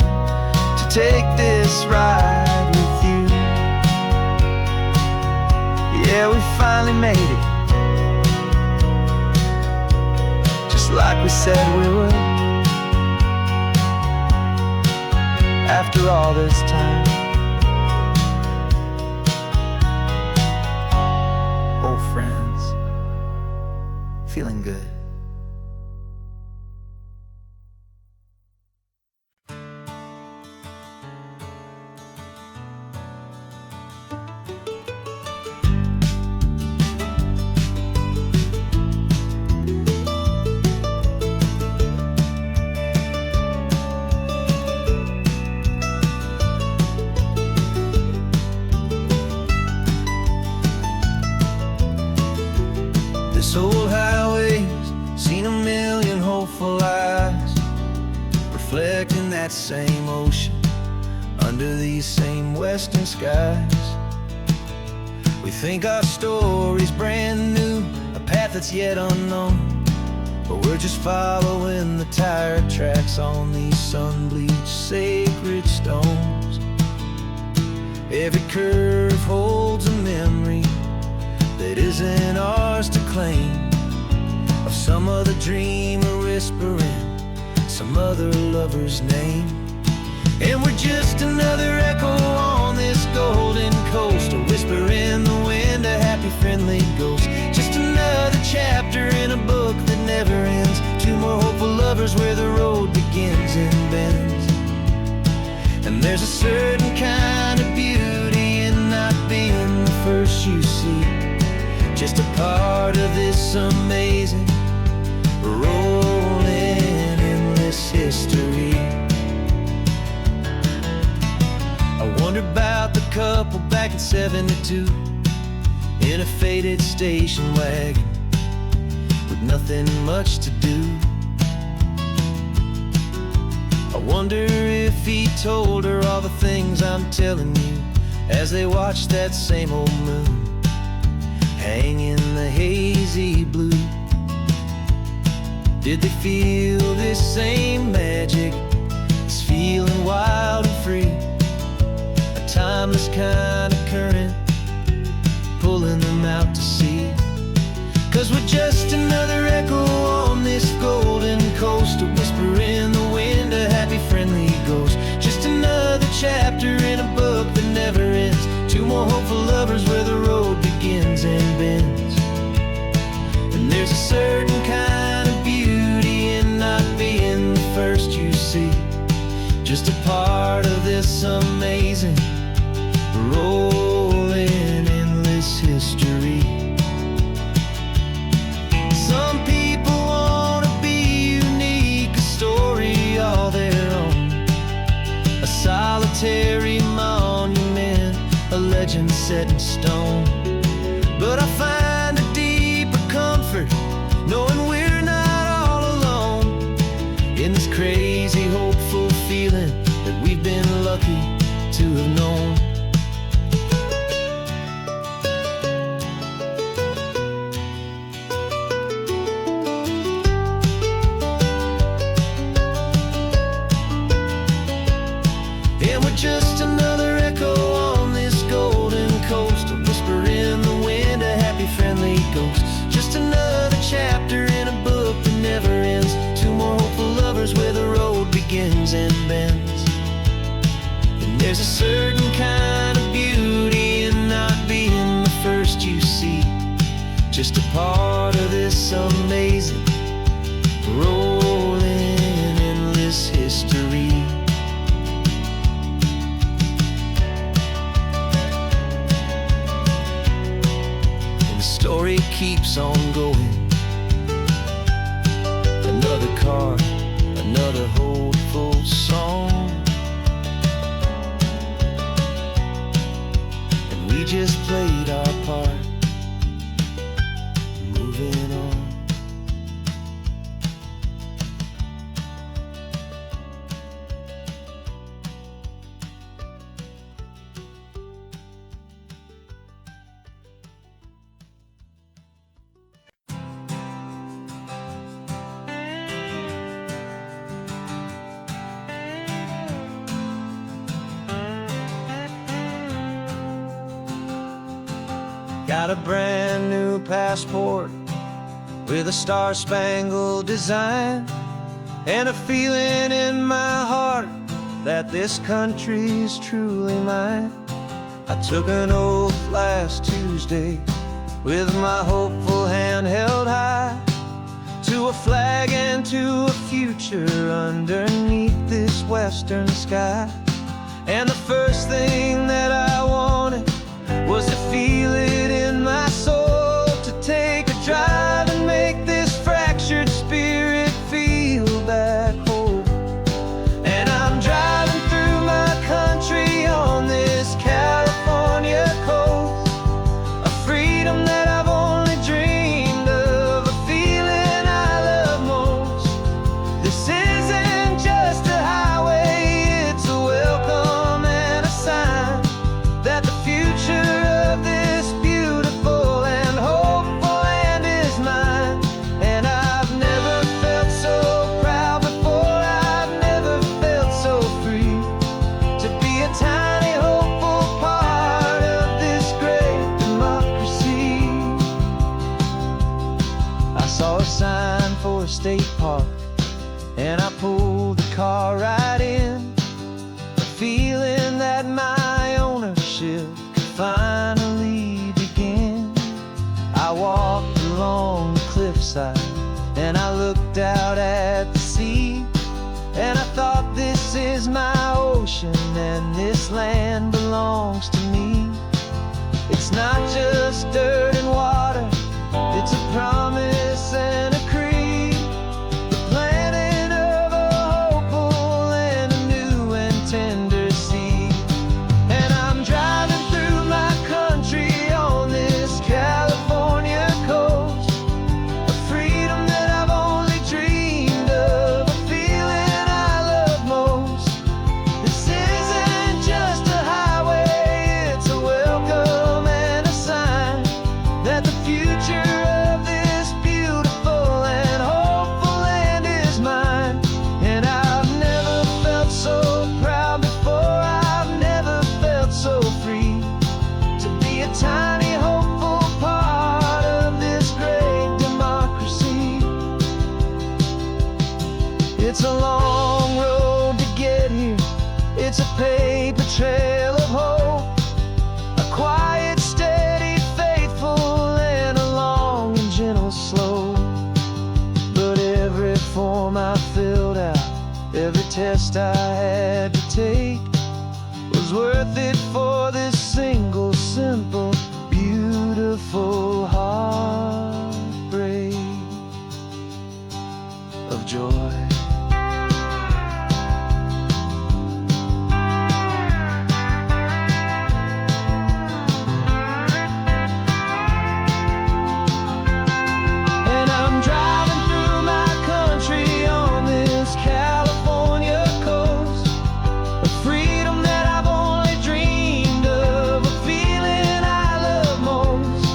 to take this ride with you. Yeah, we finally made it, just like we said we would. After all this time, old friends, feeling good. This old highway's seen a million hopeful eyes, reflecting that same ocean under these same western skies. We think our story's brand new, a path that's yet unknown, but we're just following the tire tracks on these sun-bleached sacred stones. Every curve holds a memory that isn't ours to claim, of some some other dreamer whispering some other lover's name. And we're just another echo on this golden coast, a whisper in the wind, a happy friendly ghost. Just another chapter in a book that never ends. Two more hopeful lovers where the road begins and bends. And there's a certain kind of beauty in not being the first you see, just a part of this amazing rolling endless history. I wonder about the couple back in '72 in a faded station wagon with nothing much to do. I wonder if he told her all the things I'm telling you as they watched that same old moon hang in the hazy blue. Did they feel this same magic, this feeling wild and free, a timeless kind of current pulling them out to sea? 'Cause we're just another echo on this golden coast, a whisper in the wind, a happy friendly ghost. Just another chapter in a book that never ends. Two more hopeful lovers where the road begins and bends. And there's a certain kind of beauty in not being the first you see, just a part of this amazing rolling endless history. Some people wanna be unique, a story all their own, a solitary monument, a legend set in stone. But I find a deeper comfort knowing we're not all alone in this crazy hopeful feeling that we've been lucky to have known. And we're just another echo on this golden coast, a whisper in the wind, a happy friendly ghost. Just another chapter in a book that never ends. Two more hopeful lovers where the road begins and bends. And there's a certain kind of beauty in not being the first you see, just a part of this amazing rolling endless history. Story keeps on going. Another card, another hopeful song, and we just played our part, moving on. Got a brand new passport with a star-spangled design, and a feeling in my heart that this country's truly mine. I took an oath last Tuesday with my hopeful hand held high to a flag and to a future underneath this western sky. And the first thing that I wanted was to feel it in my soul, to take a drive and make this fractured spirit feel back home. And I'm driving through my country on this California coast, a freedom that I've only dreamed of, a feeling I love most. This isn't just a highway, it's a welcome and a sign that the future of this beautiful and hopeful land is mine. And I've never felt so proud before, I've never felt so free, to be a tiny hopeful part of this great democracy. I saw a sign for a state park, and I pulled the car right in, feeling that my ownership could finally begin. I walked along the cliffside and I looked out at the sea, and I thought, this is my ocean and this land belongs to me. It's not just dirt and water, it's a promise and a creed, the planting of a hopeful and a new and tender seed. And I'm driving through my country on this California coast, a freedom that I've only dreamed of, a feeling I love most. This isn't just a highway, it's a welcome and a sign that the future of this beautiful and hopeful land is mine. And I've never felt so proud before, I've never felt so free to be a tiny hopeful part of this great democracy. It's a long road to get here, it's a paper trail of hope, a quiet, steady, faithful, and a long and gentle slope. But every form I filled out, every test I had to take, was worth it for this single, simple, beautiful heartbreak of joy. And I'm driving through my country on this California coast, a freedom that I've only dreamed of, a feeling I love most.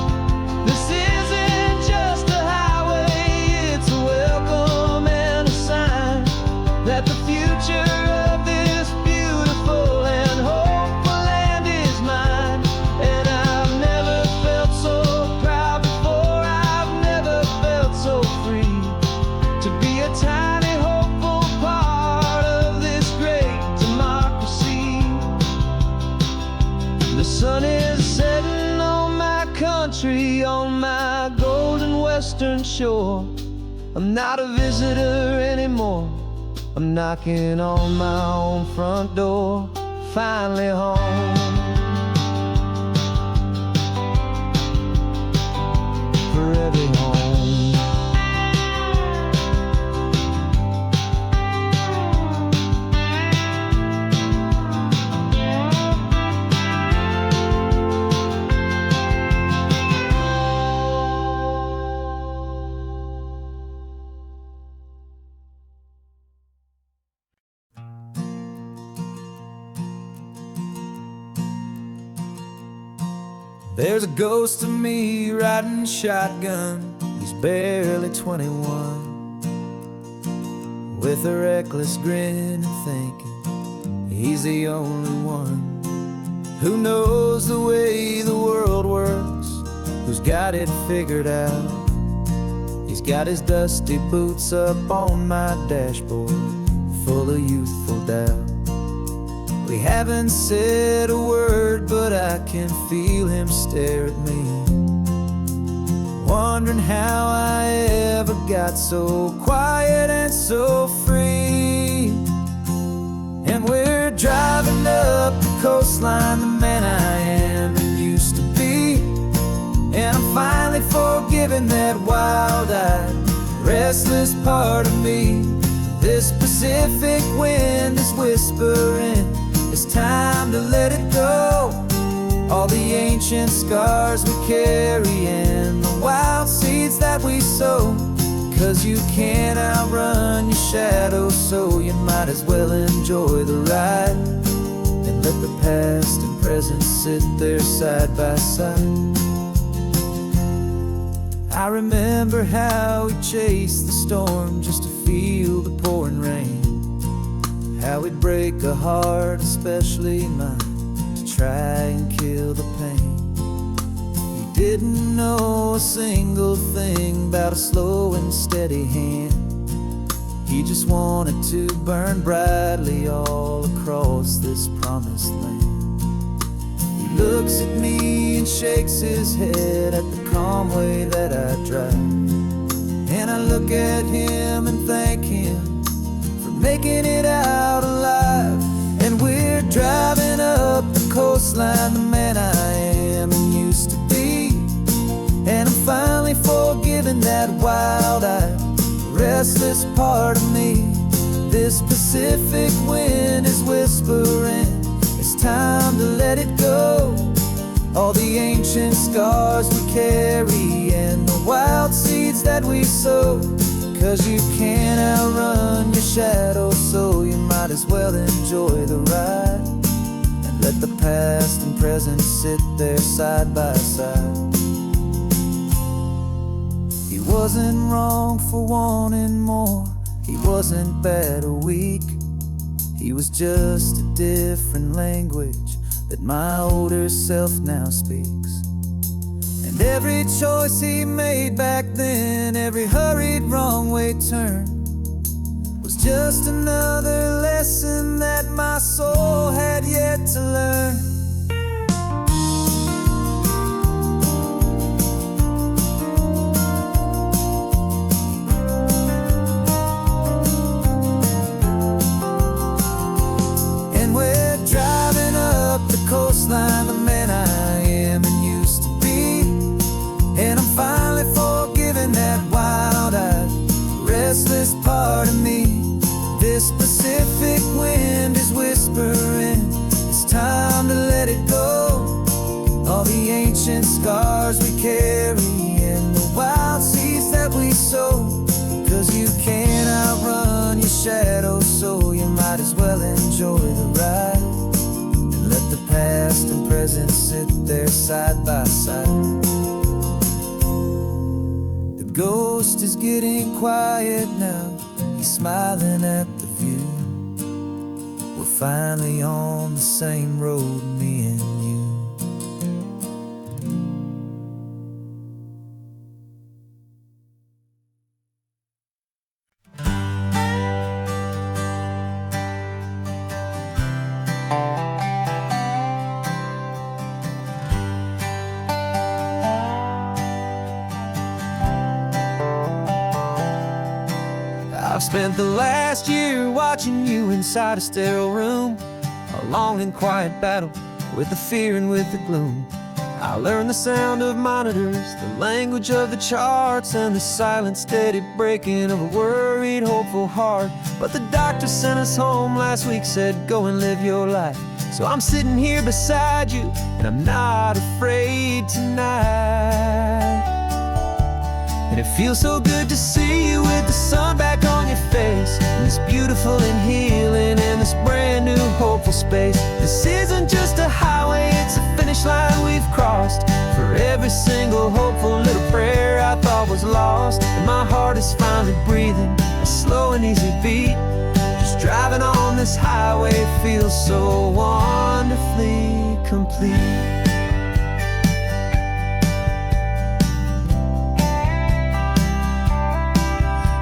This isn't just a highway, it's a welcome and a sign that the future of this beautiful and hopeful land is mine. And I've never felt so proud before, I've never felt so free to be a tiny hopeful part of this great democracy. The sun is setting on my country, on my golden western shore. I'm not a visitor anymore, I'm knocking on my own front door, finally home. Forever home. There's a ghost of me riding shotgun, he's barely 21, with a reckless grin and thinking he's the only one who knows the way the world works, who's got it figured out. He's got his dusty boots up on my dashboard, full of youthful doubt. We haven't said a word, but I can feel him stare at me, wondering how I ever got so quiet and so free. And we're driving up the coastline, the man I am and used to be, and I'm finally forgiving that wild-eyed, restless part of me. This Pacific wind is whispering, it's time to let it go. All the ancient scars we carry and the wild seeds that we sow. 'Cause you can't outrun your shadow, so you might as well enjoy the ride and let the past and present sit there side by side. I remember how we chased the storm just to feel the pouring rain, how we'd break a heart, especially mine, to try and kill the pain. We didn't know a single thing about a slowing one steady hand. He just wanted to burn brightly all across this promised land. He looks at me and shakes his head at the calm way that I drive. And I look at him and thank him for making it out alive. And we're driving up the coastline, the man I am and used to be. And I'm finally forgiving that wild-eyed, restless part of me. This Pacific wind is whispering, it's time to let it go. All the ancient scars we carry and the wild seeds that we sow. 'Cause you can't outrun your shadow, so you might as well enjoy the ride. And let the past and present sit there side by side. He wasn't wrong for wanting more. He wasn't bad or weak. He was just a different language that my older self now speaks. And every choice he made back then, every hurried wrong way turn, was just another lesson that my soul had yet to learn. Coastline, the man I am and used to be. And I'm finally forgiving that wild-eyed, restless part of me. This Pacific wind is whispering, it's time to let it go. All the ancient scars we carry and the wild seeds that we sow. 'Cause you can't outrun your shadow, so you might as well enjoy the ride. Let the past and present sit there side by side. The ghost is getting quiet now. He's smiling at the view. We're finally on the same road, me and you. I've spent the last year watching you inside a sterile room, a long and quiet battle with the fear and with the gloom. I learned the sound of monitors, the language of the charts, and the silent, steady breaking of a worried, hopeful heart. But the doctor sent us home last week, said go and live your life. So I'm sitting here beside you, and I'm not afraid tonight. And it feels so good to see you with the sun back on your face, and this beautiful and healing in this brand new hopeful space. This isn't just a highway, it's a finish line we've crossed. For every single hopeful little prayer I thought was lost, and my heart is finally breathing a slow and easy beat. Just driving on this highway feels so wonderfully complete.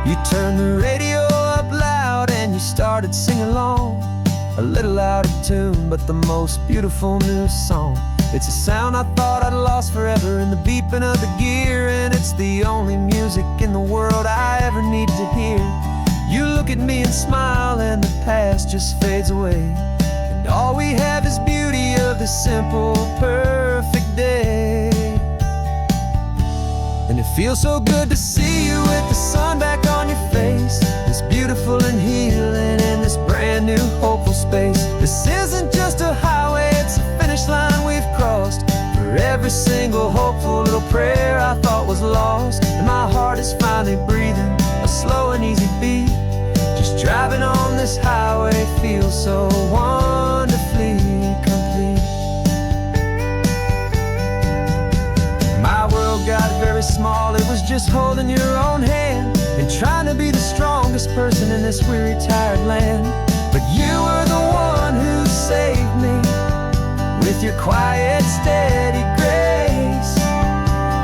You turned the radio up loud and you started singing along, a little out of tune, but the most beautiful new song. It's a sound I thought I'd lost forever in the beeping of the gear, and it's the only music in the world I ever need to hear. You look at me and smile and the past just fades away, and all we have is beauty of this simple, perfect day. And it feels so good to see you with the sun back on your face, this beautiful and healing in this brand new hopeful space. This isn't just a highway, it's a finish line we've crossed. For every single hopeful little prayer I thought was lost, and my heart is finally breathing a slow and easy beat. Just driving on this highway feels so wonderfully complete. My world got very small, it was just holding your own hand and trying to be the strongest person in this weary, tired land. But you were the one who saved me with your quiet, steady grace.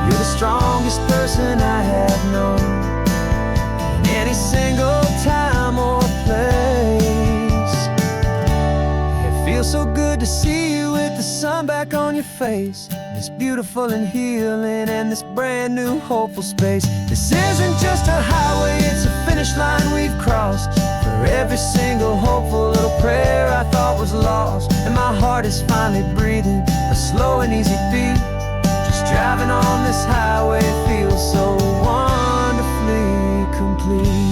You're the strongest person I have known. sun back on your face. It's beautiful and healing and this brand new hopeful space. This isn't just a highway, it's a finish line we've crossed. For every single hopeful little prayer I thought was lost. And my heart is finally breathing a slow and easy beat. Just driving on this highway feels so wonderfully complete.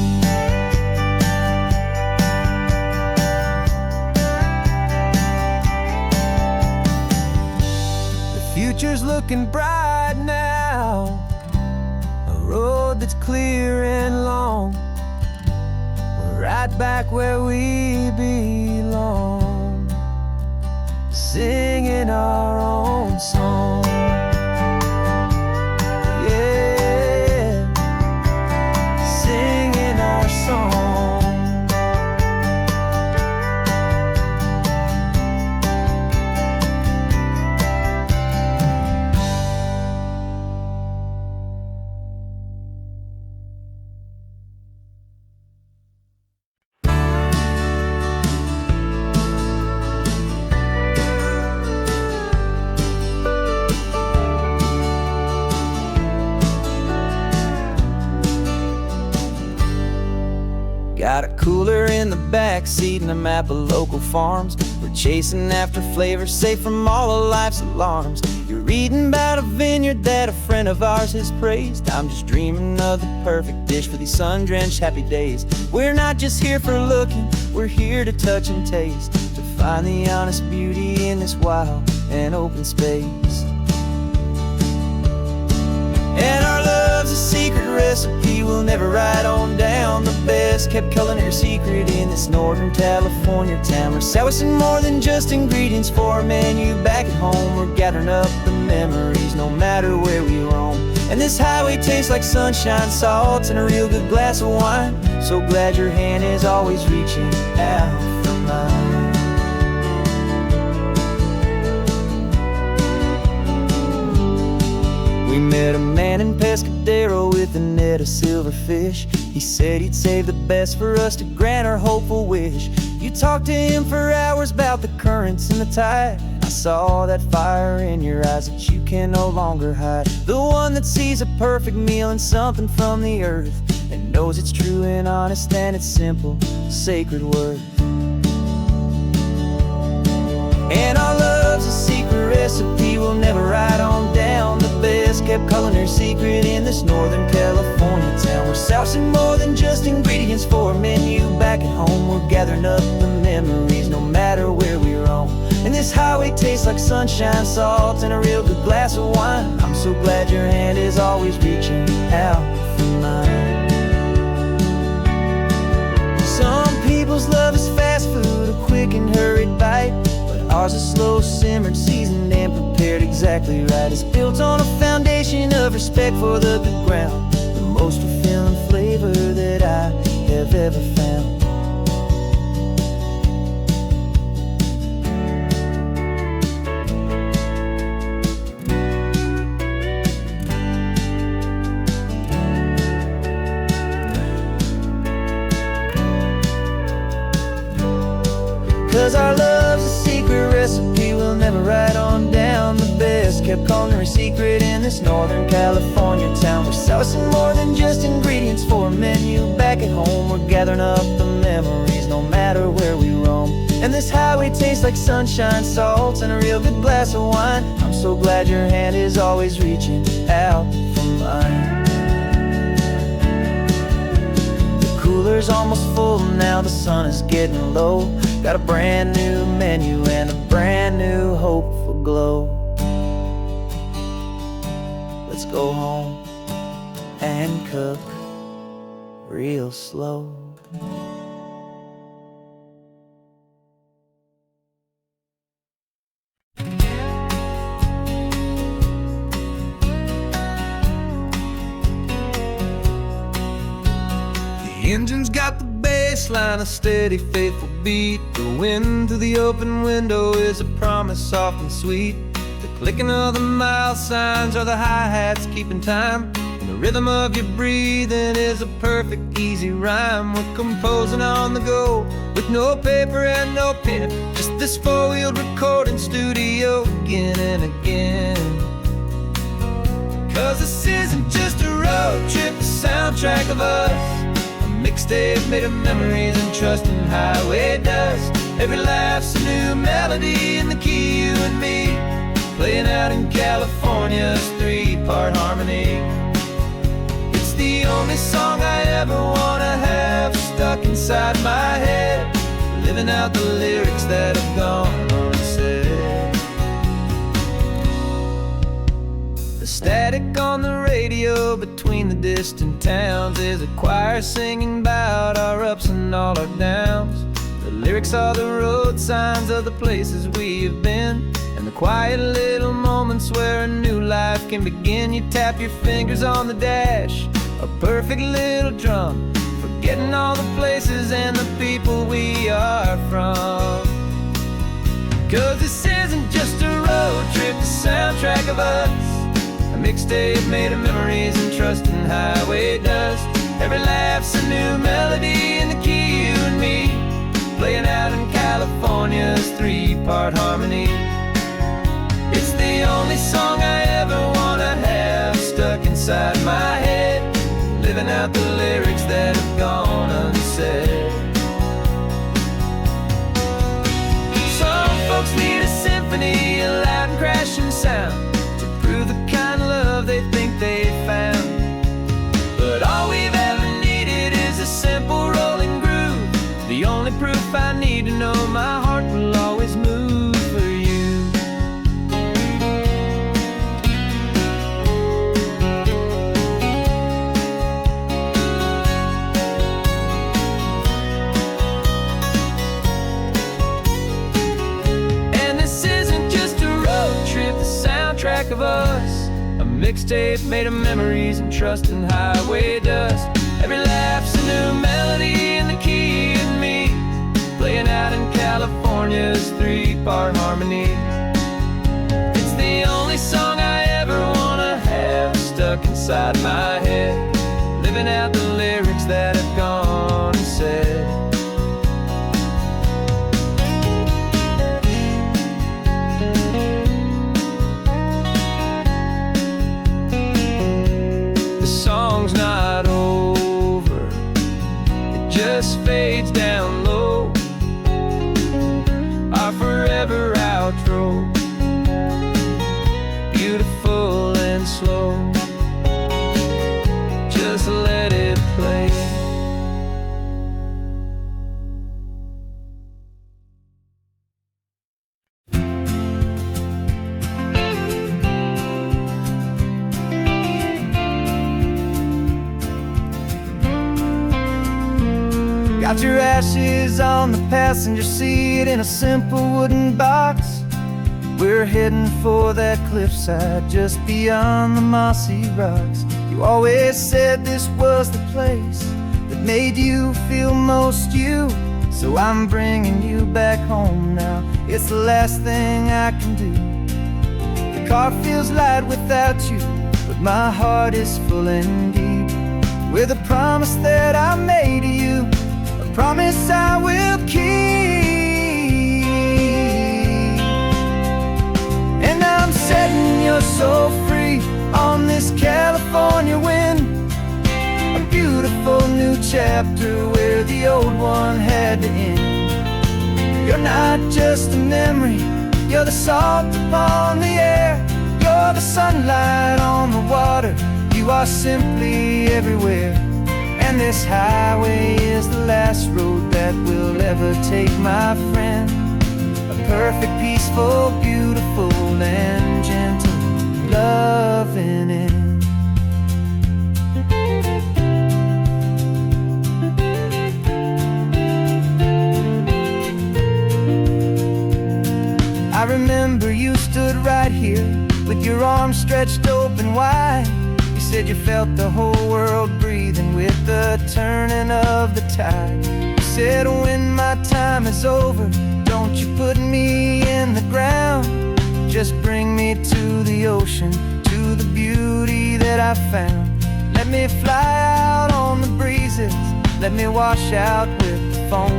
Future's looking bright now, a road that's clear and long. We're right back where we belong, singing our own song. Yeah, singing our song. Got a cooler in the back seat and a map of local farms. We're chasing after flavors safe from all of life's alarms. You're reading about a vineyard that a friend of ours has praised. I'm just dreaming of the perfect dish for these sun-drenched happy days. We're not just here for looking, we're here to touch and taste, to find the honest beauty in this wild and open space. And our love's a secret recipe we'll never write on down. The best kept culinary secret in this Northern California town. We're selling more than just ingredients for a menu back at home. We're gathering up the memories no matter where we roam. And this highway tastes like sunshine, salt, and a real good glass of wine. So glad your hand is always reaching out for mine. We met a man in Pescadero with a net of silverfish. He said he'd save the best for us to grant our hopeful wish. You talked to him for hours about the currents and the tide. I saw that fire in your eyes that you can no longer hide. The one that sees a perfect meal in something from the earth, and knows it's true and honest and it's simple, sacred worth. And our love's a secret recipe we'll never write on down. The best kept culinary secret in this Northern California town. We're sourcing more than just ingredients for a menu back at home. We're gathering up the memories no matter where we roam. And this highway tastes like sunshine, salt, and a real good glass of wine. I'm so glad your hand is always reaching out for mine. Some people's love is fast food, a quick and hurried bite. Ours is slow simmered, seasoned and prepared exactly right. It's built on a foundation of respect for the good ground, the most fulfilling flavor that I have ever found. 'Cause our love's a secret recipe we'll never write on down. The best kept culinary secret in this Northern California town. We're sourcing more than just ingredients for a menu back at home. We're gathering up the memories no matter where we roam. And this highway tastes like sunshine, salt, and a real good glass of wine. I'm so glad your hand is always reaching out for mine. The cooler's almost full now, the sun is getting low. Got a brand new menu and a brand new hopeful glow. Let's go home and cook real slow. The engine's got the baseline, a steady, faithful beat. The wind through the open window is a promise soft and sweet. The clicking of the mile signs are the hi-hats keeping time. And the rhythm of your breathing is a perfect, easy rhyme. We're composing on the go, with no paper and no pen, just this four-wheeled recording studio again and again. Cause this isn't just a road trip, the soundtrack of us, a mixtape made of memories and trust in highway dust. Every laugh's a new melody in the key, you and me, playing out in California's three-part harmony. It's the only song I ever wanna have stuck inside my head, living out the lyrics that have gone unsaid. The static on the radio between the distant towns is a choir singing about our ups and all our downs. The lyrics are the road signs of the places we have been, and the quiet little moments where a new life can begin. You tap your fingers on the dash, a perfect little drum, forgetting all the places and the people we are from. Cause this isn't just a road trip, the soundtrack of us, a mixtape made of memories and trust in highway dust. Every laugh's a new melody in the key, you and me, playing out in California's three-part harmony. It's the only song I ever wanna have stuck inside my head, living out the lyrics that have gone unsaid. Some folks need a symphony, a loud and crashing sound, to prove the kind of love they think they found. But all we've ever needed is a simple rolling groove, the only proof I need to know my heart will always move for you. And this isn't just a road trip, the soundtrack of us, a mixtape made of memories and trust in highway dust. Every laugh's a new melody in the key and me, playing out in California's three-part harmony. It's the only song I ever wanna have stuck inside my head, living out the lyrics that have gone unsaid. The song's not over, it just fades down low, our forever outro, beautiful and slow. Just let it play. Got your ashes on the passenger seat in a simple wooden box. We're heading for that cliffside just beyond the mossy rocks. You always said this was the place that made you feel most you, so I'm bringing you back home now. It's the last thing I can do. The car feels light without you, but my heart is full and deep with a promise that I made to you, a promise I will keep. And I'm setting your soul free on this California wind, a beautiful new chapter where the old one had to end. You're not just a memory, you're the salt upon the air, you're the sunlight on the water, you are simply everywhere. And this highway is the last road that we'll ever take, my friend. A perfect, peaceful, beautiful, and gentle loving end. I remember you stood right here with your arms stretched open wide. You said you felt the whole world breathing with the turning of the tide. You said when my time is over, don't you put me in the ground, just bring me to the ocean, to the beauty that I found. Let me fly out on the breezes, let me wash out with the foam.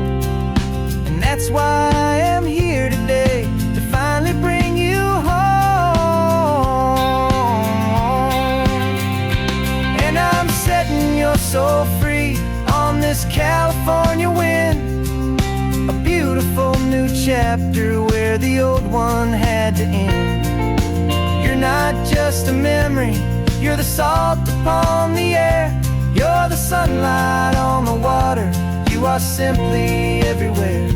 And that's why I am here today, to finally bring you home. And I'm setting your soul free on this California wind, a beautiful new chapter where the old one had to end. You're not just a memory, you're the salt upon the air, you're the sunlight on the water, you are simply everywhere.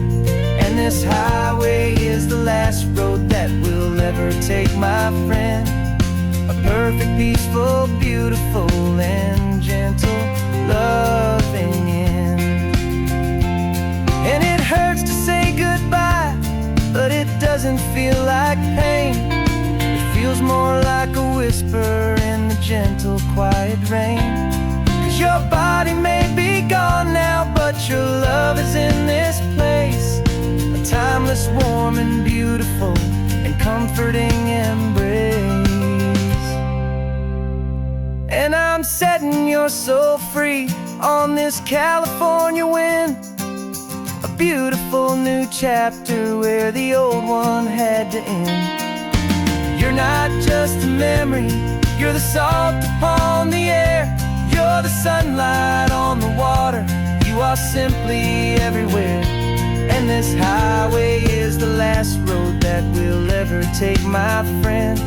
And this highway is the last road that we'll ever take, my friend. A perfect, peaceful, beautiful, and gentle, loving end. And it hurts to say goodbye, but it doesn't feel like pain. It feels more like a whisper in the gentle, quiet rain. 'Cause your body may be gone now, but your love is in this place, a timeless, warm, and beautiful, and comforting embrace. And I'm setting your soul free on this California wind, a beautiful new chapter where the old one had to end. You're not just a memory, you're the salt upon the air, you're the sunlight on the water, you are simply everywhere. And this highway is the last road that we'll ever take, my friend.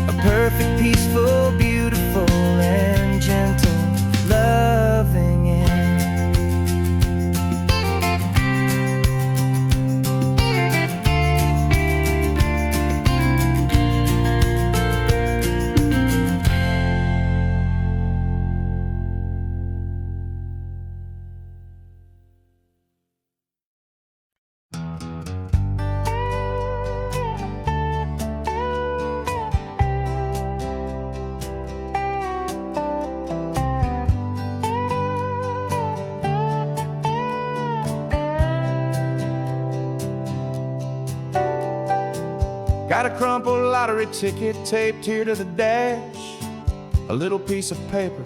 A perfect, peaceful, beautiful, and gentle, loving end. Got a crumpled lottery ticket taped here to the dash, a little piece of paper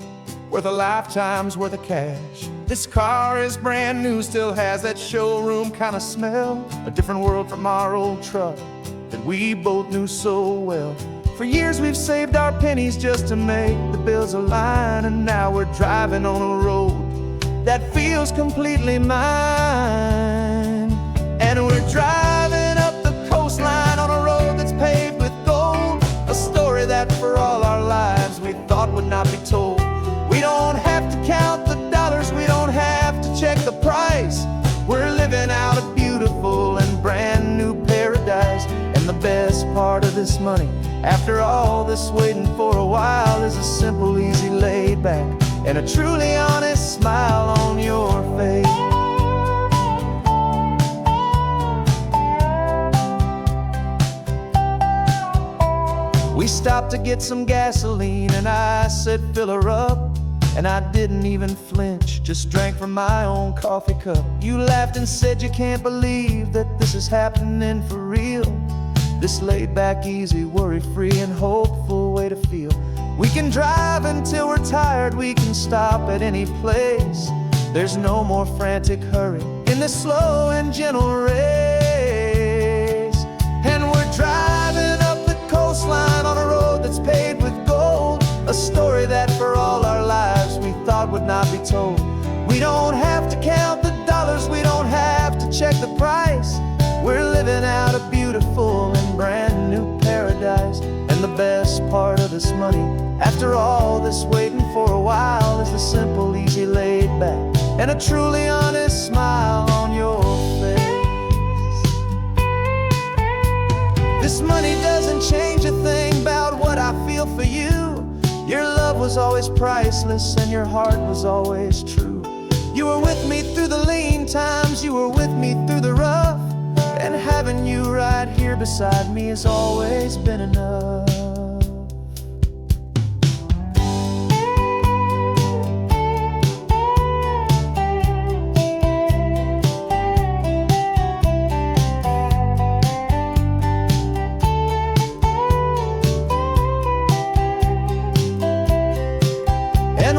worth a lifetime's worth of cash. This car is brand new, still has that showroom kind of smell, a different world from our old truck that we both knew so well. For years we've saved our pennies just to make the bills align, and now we're driving on a road that feels completely mine. And we're driving up the coastline on a road that's paved with gold, a story that for all our lives we thought would not be told. We don't have to count the dollars, we don't have to check the price. We're living out a beautiful and brand new paradise. And the best part of this money, after all this waiting for a while, is a simple, easy, laid back, and a truly honest smile on your face. We stopped to get some gasoline and I said fill her up, and I didn't even flinch, just drank from my own coffee cup. You laughed and said you can't believe that this is happening for real. This laid back, easy, worry-free, and hopeful way to feel. We can drive until we're tired, we can stop at any place. There's no more frantic hurry in this slow and gentle race. And we're driving up the coastline on a road that's paved with gold, a story that for all our lives we thought would not be told. We don't have to count the dollars, we don't have to check the price. We're living out a beautiful and brand new paradise. And the best part of this money, after all this waiting for a while, is the simple, easy, laid back, and a truly honest smile on your face. This money doesn't change a thing about what I feel for you. Your love was always priceless and your heart was always true. You were with me through the lean times, you were with me through the rough, and having you right here beside me has always been enough. And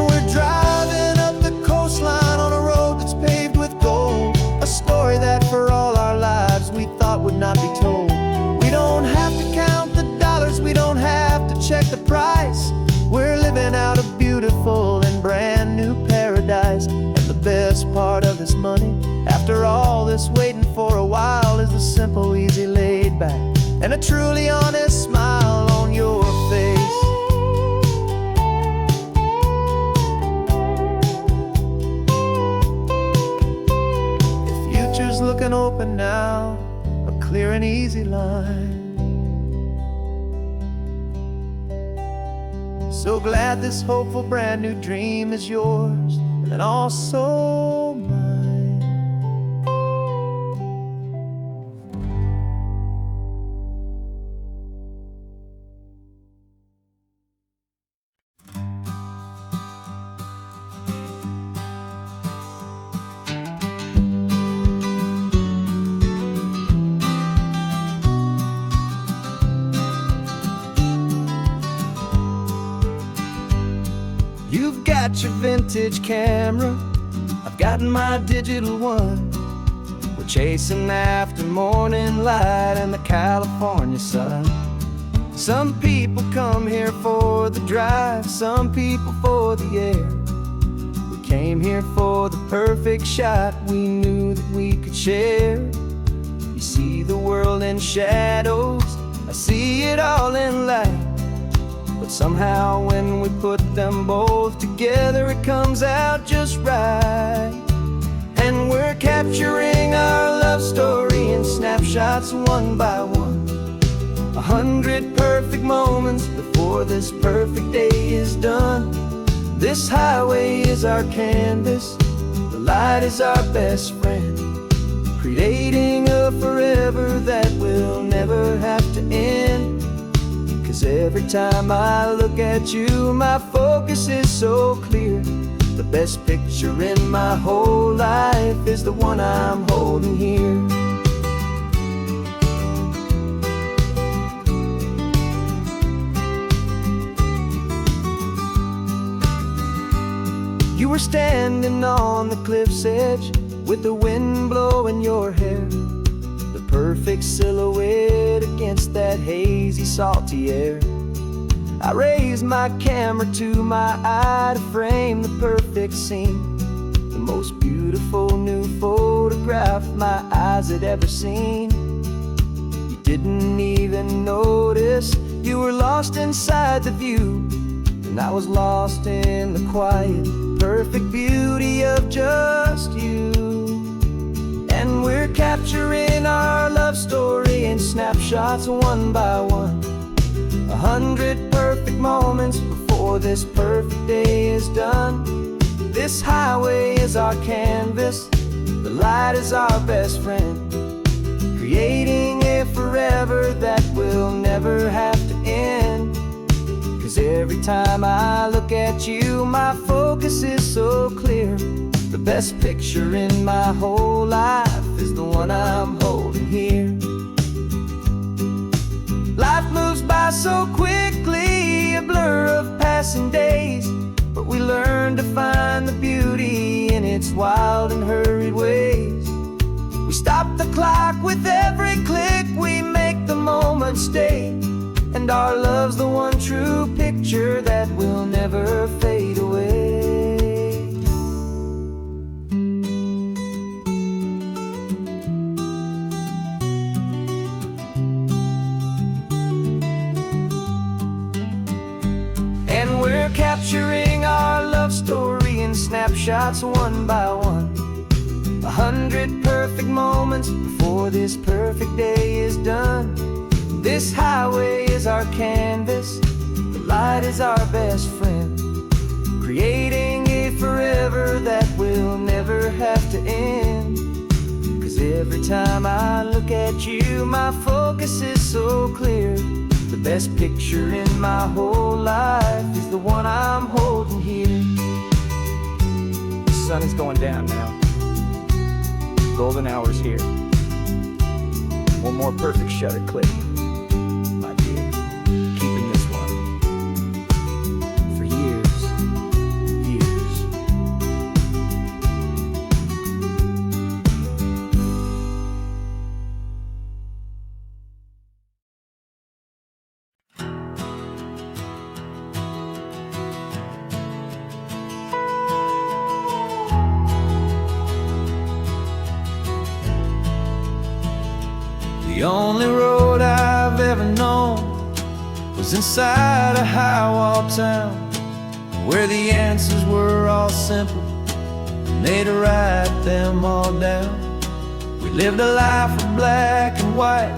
this money. After all this waiting for a while is the simple, easy, laid back, and a truly honest smile on your face. The future's looking open now, a clear and easy line. So glad this hopeful brand new dream is yours and also mine. You've got your vintage camera, I've got my digital one. We're chasing after morning light and the California sun. Some people come here for the drive, some people for the air. We came here for the perfect shot we knew that we could share. You see the world in shadows, I see it all in light. But somehow when we put them both together, it comes out just right. And we're capturing our love story in snapshots one by one. 100 perfect moments before this perfect day is done. This highway is our canvas, the light is our best friend, creating a forever that will never have to end. 'Cause every time I look at you, my focus is so clear. The best picture in my whole life is the one I'm holding here. You were standing on the cliff's edge with the wind blowing your hair, the perfect silhouette against that hazy, salty air. I raised my camera to my eye to frame the perfect scene, the most beautiful new photograph my eyes had ever seen. You didn't even notice you were lost inside the view, and I was lost in the quiet, perfect beauty of just you. And we're capturing our love story in snapshots one by one. 100 perfect moments before this perfect day is done. This highway is our canvas, the light is our best friend, creating a forever that will never have to end. 'Cause every time I look at you, my focus is so clear. The best picture in my whole life is the one I'm holding here. Life moves by so quickly, a blur of passing days, but we learn to find the beauty in its wild and hurried ways. We stop the clock with every click, we make the moment stay, and our love's the one true picture that will never fade away. We're capturing our love story in snapshots one by one. 100 perfect moments before this perfect day is done. This highway is our canvas, the light is our best friend, creating a forever that will never have to end. 'Cause every time I look at you, my focus is so clear. The best picture in my whole life is the one I'm holding here. The sun is going down now. Golden hour's here. One more perfect shutter click, my dear. Keeping this one for years, years. The only road I've ever known was inside a high-wall town, where the answers were all simple, and they'd write them all down. We lived a life of black and white,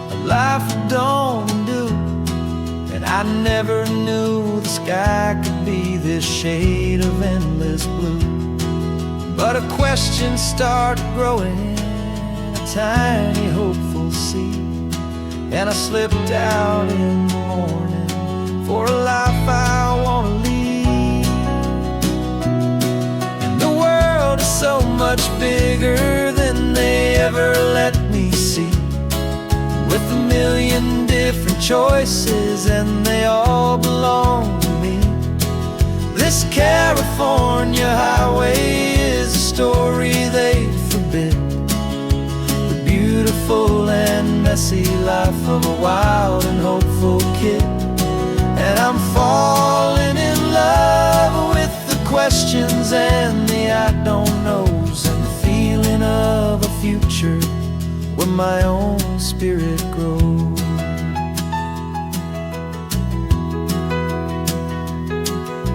a life of dawn and dew, and I never knew the sky could be this shade of endless blue. But a question started growing, a tiny hopeful seed, and I slipped out in the morning for a life I want to lead. And the world is so much bigger than they ever let me see, with a million different choices and they all belong to me. This California highway is a story they forbid, the beautiful and messy life of a wild and hopeful kid. And I'm falling in love with the questions and the I don't knows, and the feeling of a future where my own spirit grows.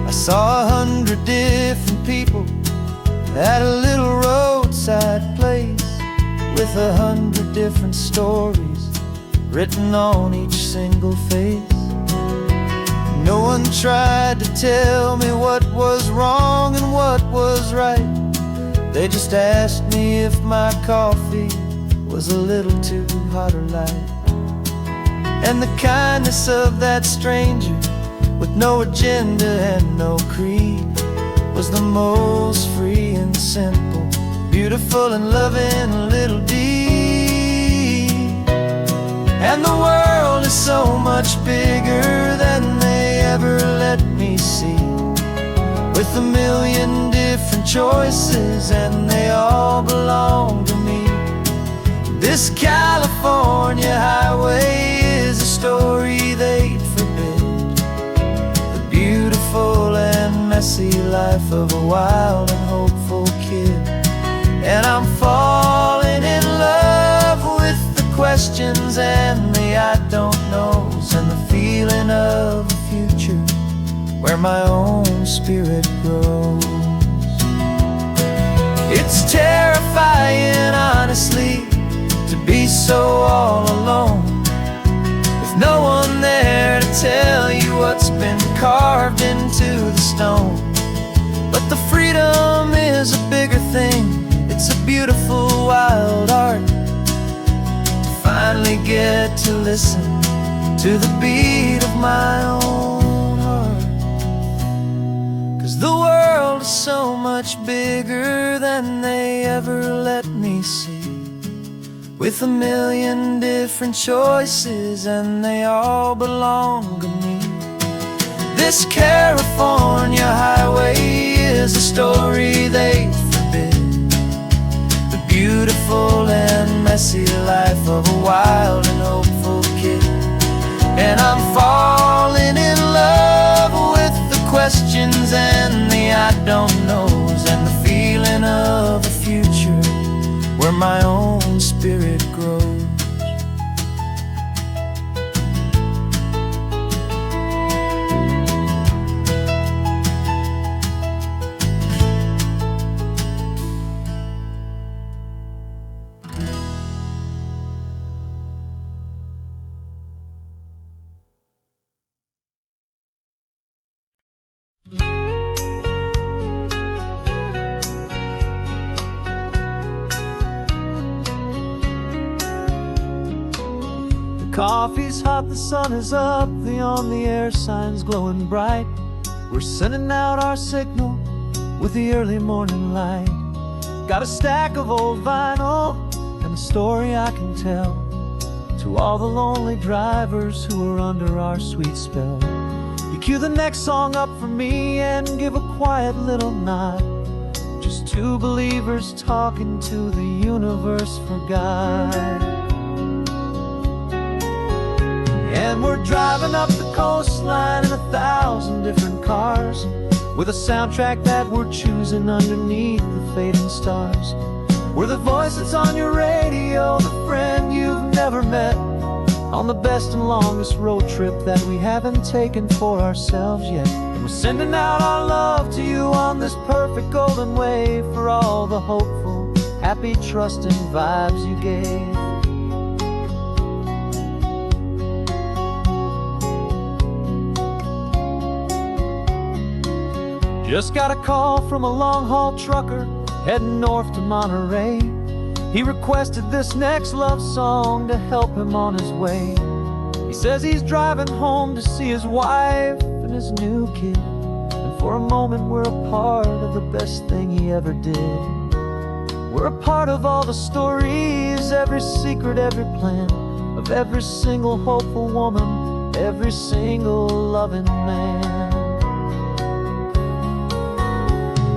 I saw 100 different people at a little roadside place, with 100 different stories written on each single face. No one tried to tell me what was wrong and what was right. They just asked me if my coffee was a little too hot or light. And the kindness of that stranger, with no agenda and no creed, was the most free and simple, beautiful and loving little deed. And the world is so much bigger than they ever let me see, with a million different choices and they all belong to me. This California highway is a story they'd forbid, the beautiful and messy life of a wild and hopeful kid. And I'm falling in love with the questions and the I don't knows, and the feeling of a future where my own spirit grows. It's terrifying, honestly, to be so all alone, with no one there to tell you what's been carved into the stone. But the freedom is a bigger thing, it's a beautiful wild art, to finally get to listen to the beat of my own heart. 'Cause the world is so much bigger than they ever let me see, with a million different choices and they all belong to me. This California highway is a story they forbid, the beautiful and messy life of a wild and hopeful kid. And I'm falling in love with the questions and the I don't knows, and the feeling of a future where my own spirit grows. Coffee's hot, the sun is up, the on-the-air sign's glowing bright. We're sending out our signal with the early morning light. Got a stack of old vinyl and a story I can tell to all the lonely drivers who are under our sweet spell. You cue the next song up for me and give a quiet little nod, just two believers talking to the universe for God. And we're driving up the coastline in 1,000 different cars, with a soundtrack that we're choosing underneath the fading stars. We're the voice that's on your radio, the friend you've never met, on the best and longest road trip that we haven't taken for ourselves yet. And we're sending out our love to you on this perfect golden wave for all the hopeful, happy, trusting vibes you gave. Just got a call from a long-haul trucker heading north to Monterey. He requested this next love song to help him on his way. He says he's driving home to see his wife and his new kid, and for a moment we're a part of the best thing he ever did. We're a part of all the stories, every secret, every plan, of every single hopeful woman, every single loving man.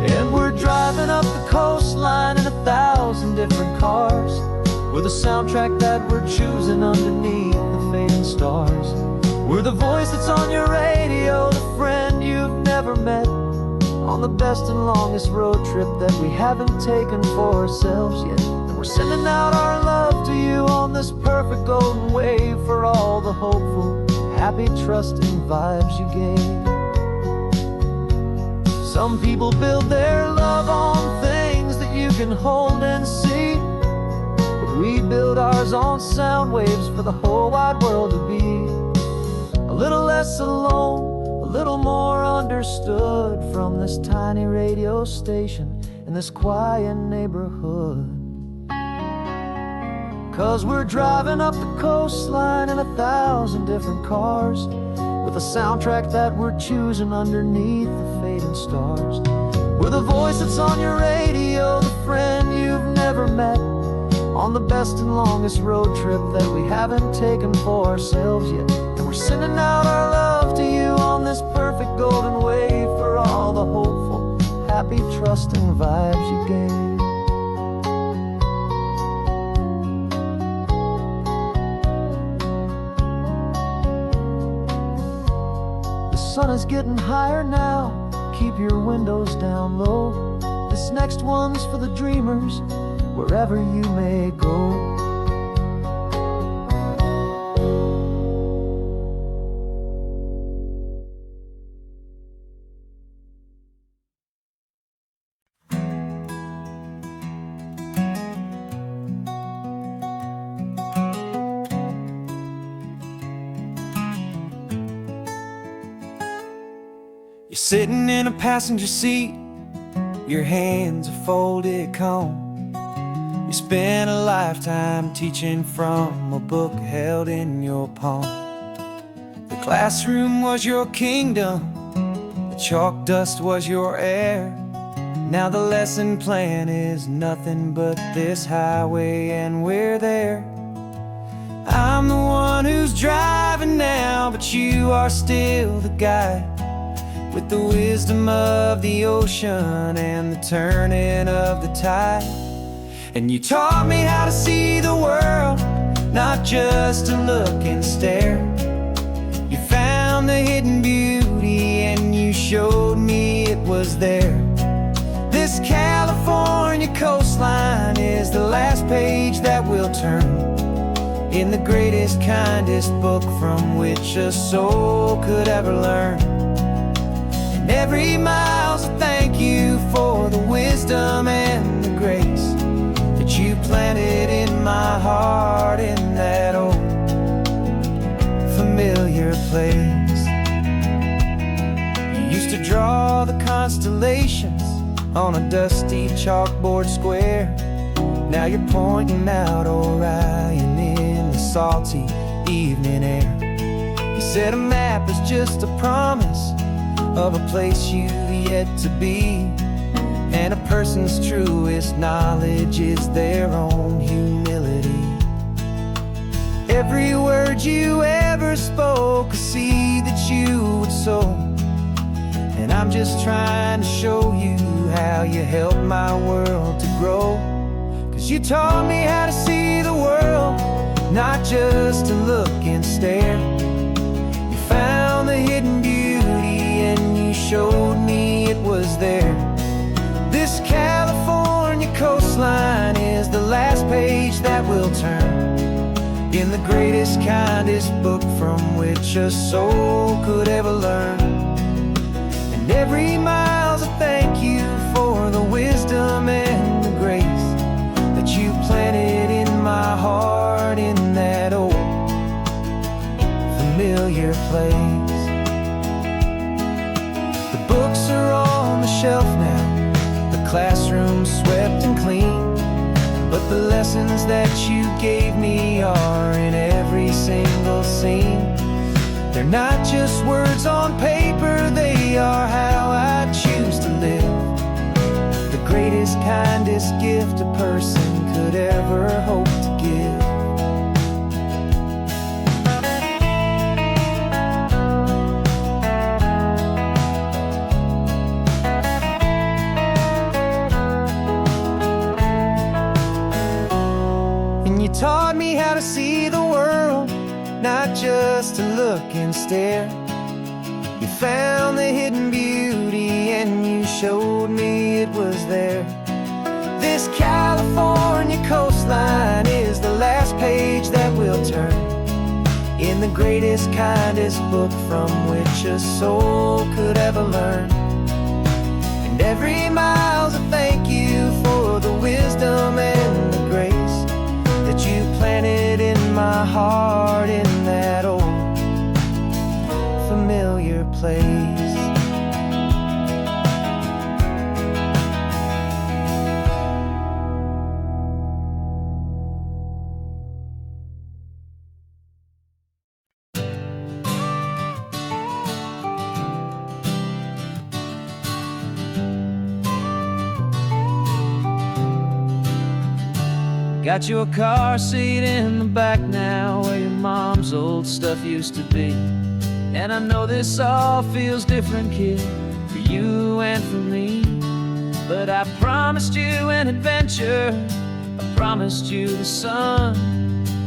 And we're driving up the coastline in 1,000 different cars, with a soundtrack that we're choosing underneath the fading stars. We're the voice that's on your radio, the friend you've never met, on the best and longest road trip that we haven't taken for ourselves yet. And we're sending out our love to you on this perfect golden wave for all the hopeful, happy, trusting vibes you gave. Some people build their love on things that you can hold and see, but we build ours on sound waves for the whole wide world to be a little less alone, a little more understood from this tiny radio station in this quiet neighborhood. 'Cause we're driving up the coastline in 1,000 different cars, with a soundtrack that we're choosing underneath the fading stars. We're the voice that's on your radio, the friend you've never met, on the best and longest road trip that we haven't taken for ourselves yet. And we're sending out our love to you on this perfect golden wave for all the hopeful, happy, trusting vibes you gave. The sun is getting higher now, keep your windows down low. This next one's for the dreamers, wherever you may go. You're sitting in a passenger seat, your hands are folded calm. You spent a lifetime teaching from a book held in your palm. The classroom was your kingdom, the chalk dust was your air. Now the lesson plan is nothing but this highway and we're there. I'm the one who's driving now, but you are still the guide, with the wisdom of the ocean and the turning of the tide. And you taught me how to see the world, not just to look and stare. You found the hidden beauty and you showed me it was there. This California coastline is the last page that we'll turn in the greatest, kindest book from which a soul could ever learn. Every mile's a thank you for the wisdom and the grace that you planted in my heart in that old familiar place. You used to draw the constellations on a dusty chalkboard square. Now you're pointing out Orion in the salty evening air. You said a map is just a promise of a place you've yet to be, and a person's truest knowledge is their own humility. Every word you ever spoke, a seed that you would sow, and I'm just trying to show you how you helped my world to grow. 'Cause you taught me how to see the world, not just to look and stare. You found the hidden beauty and you showed me it was there. This California coastline that will turn in the greatest, kindest book from which a soul could ever learn. And every mile's a thank you for the wisdom and the grace that you planted in my heart in that old familiar place. The books are on the shelf now, the classroom swept and clean, but the lessons that you gave me are in every single scene. They're not just words on paper, they are how I choose to live. The greatest, kindest gift a person could ever hope to give. You taught me how to see the world, not just to look and stare. You found the hidden beauty and you showed me it was there. This California coastline is the last page that we'll turn in the greatest, kindest book from which a soul could ever learn. And every mile's a thank you for the wisdom and the grace that you planted in my heart in that old familiar place. Got your car seat in the back now, where your mom's old stuff used to be. And I know this all feels different, kid, for you and for me. But I promised you an adventure, I promised you the sun,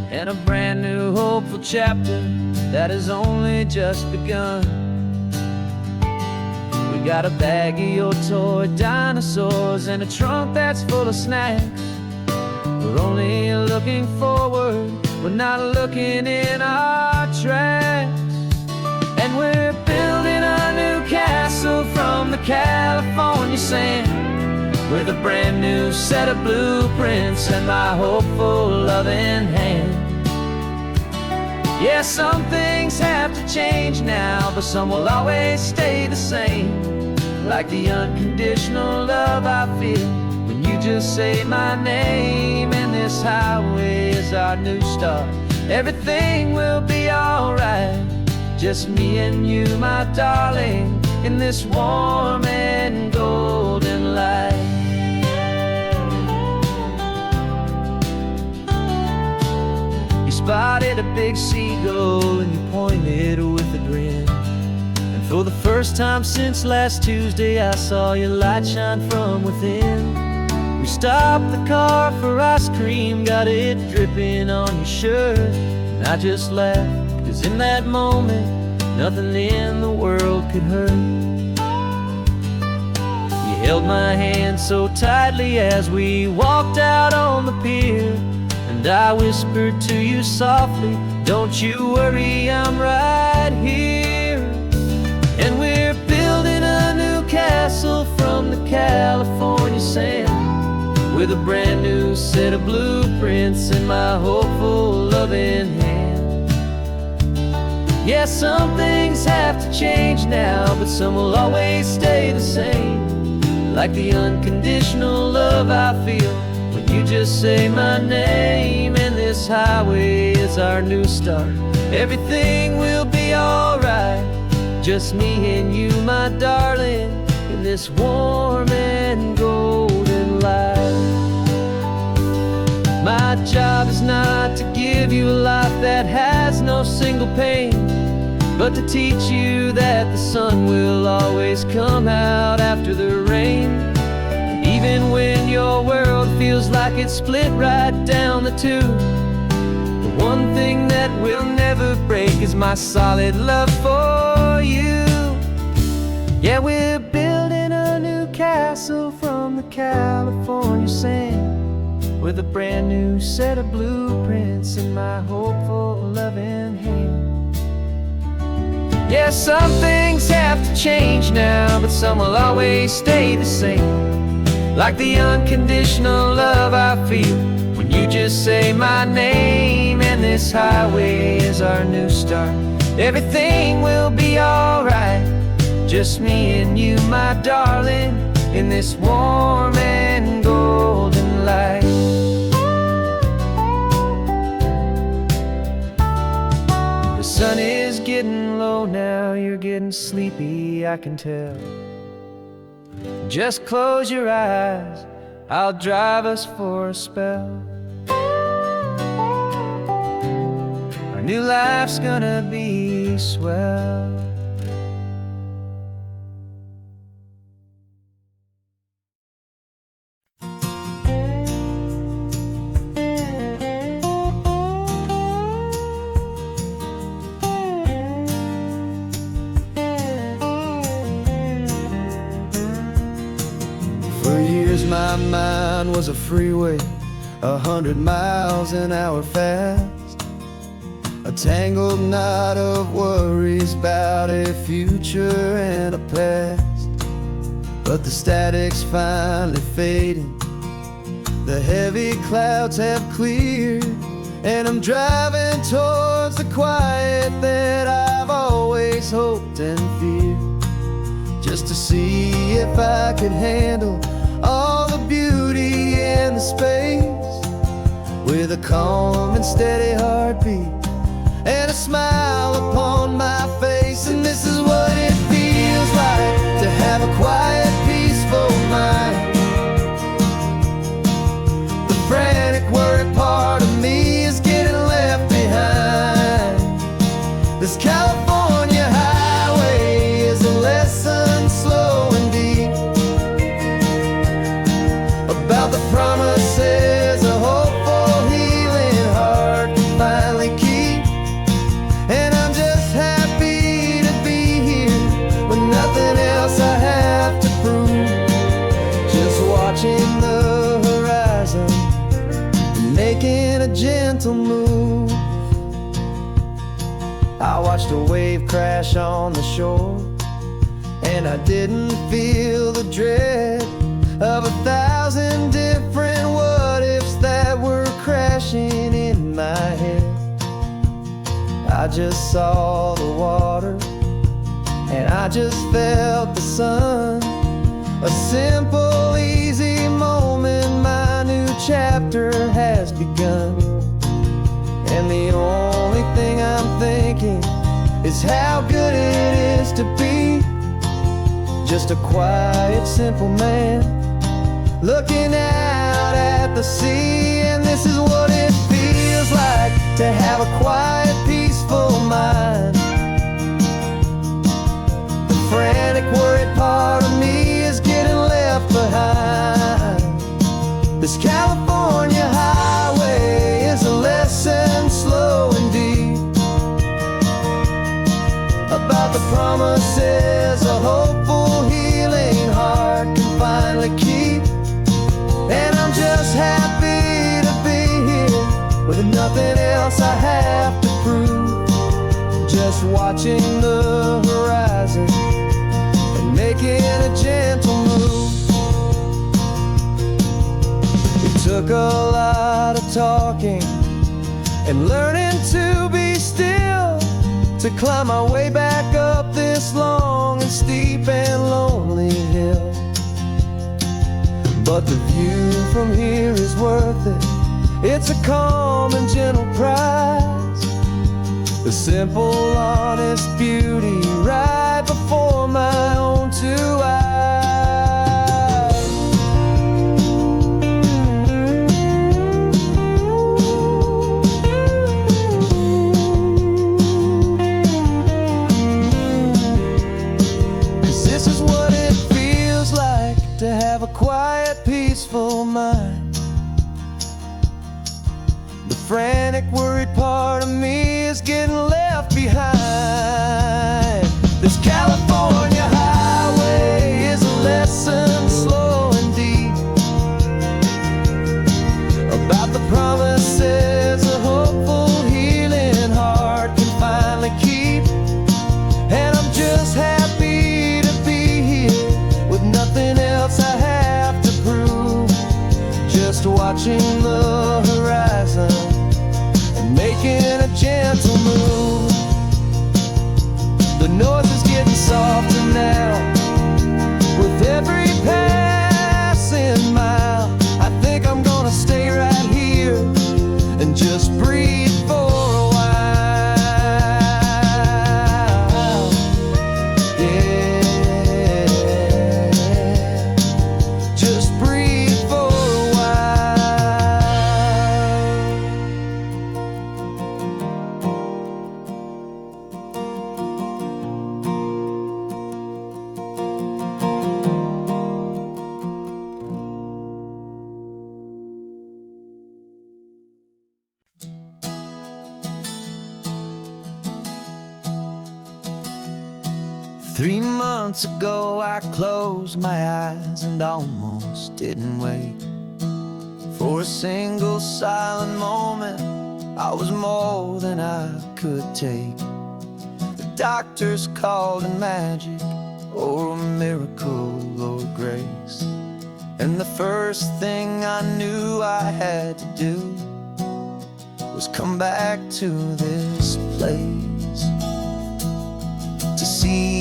and a brand new hopeful chapter that has only just begun. We got a bag of your toy dinosaurs and a trunk that's full of snacks. We're only looking forward, we're not looking in our tracks. And we're building a new castle from the California sand, with a brand new set of blueprints and my hopeful loving hand. Yeah, some things have to change now, but some will always stay the same. Like the unconditional love I feel when you just say my name. And this highway is our new start, everything will be alright. Just me and you, my darling, in this warm and golden light. You spotted a big seagull and you pointed with a grin. And for the first time since last Tuesday, I saw your light shine from within. We stopped the car for ice cream, got it dripping on your shirt. And I just laughed, 'cause in that moment, nothing in the world could hurt. You held my hand so tightly as we walked out on the pier, and I whispered to you softly, don't you worry, I'm right here. And we're building a new castle from the California sand, with a brand new set of blueprints in my hopeful loving hand. Yeah, some things have to change now, but some will always stay the same. Like the unconditional love I feel when you just say my name. And this highway is our new start, everything will be alright. Just me and you, my darling, in this warm and golden light. My job is not to give you a life that has no single pain, but to teach you that the sun will always come out after the rain. And even when your world feels like it's split right down the two, the one thing that will never break is my solid love for you. Yeah, we're building a new castle from the California sand, with a brand new set of blueprints in my hopeful, loving hand. Yeah, some things have to change now, but some will always stay the same. Like the unconditional love I feel when you just say my name. And this highway is our new start. Everything will be alright, just me and you, my darling, in this warm and golden light. The sun is getting low now, you're getting sleepy, I can tell. Just close your eyes, I'll drive us for a spell. Our new life's gonna be swell. For years my mind was a freeway, 100 miles an hour fast, a tangled knot of worries about a future and a past. But the static's finally fading, the heavy clouds have cleared, and I'm driving towards the quiet that I've always hoped and feared, just to see if I could handle all the beauty and the space, with a calm and steady heartbeat and a smile upon my face. And this is what it feels like to have a quiet, peaceful mind. The frantic, worried part of me is getting left behind. This California highway is a lesson slow and deep about the promises a hopeful, healing heart can finally keep. And I'm just happy to be here with nothing else I have to prove, just watching the horizon and making a gentle move. I watched a wave crash on the shore, and I didn't feel the dread of 1,000 different what-ifs that were crashing in my head. I just saw the water, and I just felt the sun. A simple, easy moment, my new chapter has begun. And the only thing I'm thinking is how good it is to be just a quiet, simple man looking out at the sea. And this is what it feels like to have a quiet, peaceful mind. The frantic, worried part of me is getting left behind. This California highway is a lesson slow and deep about the promises a hopeful, healing heart can finally keep. And I'm just happy to be here with nothing else I have to prove, just watching the horizon and making a gentle move. It took a lot of talking and learning to be still to climb my way back up this long and steep and lonely hill. But the view from here is worth it. It's a calm and gentle prize, the simple, honest beauty right before my own two eyes. This is what it feels like to have a quiet, peaceful mind. The frantic, worried part of me is getting left behind. This California highway is a lesson slow and deep watching the horizon and making a gentle move. The noise is getting softer now with every passing mile. I think I'm gonna stay right here and just breathe for a while. Yeah, just breathe for a while. 3 months ago I closed my eyes and almost didn't wake. For a single silent moment I was more than I could take. The doctors called it magic, or a miracle, or grace. And the first thing I knew I had to do was come back to this place, to see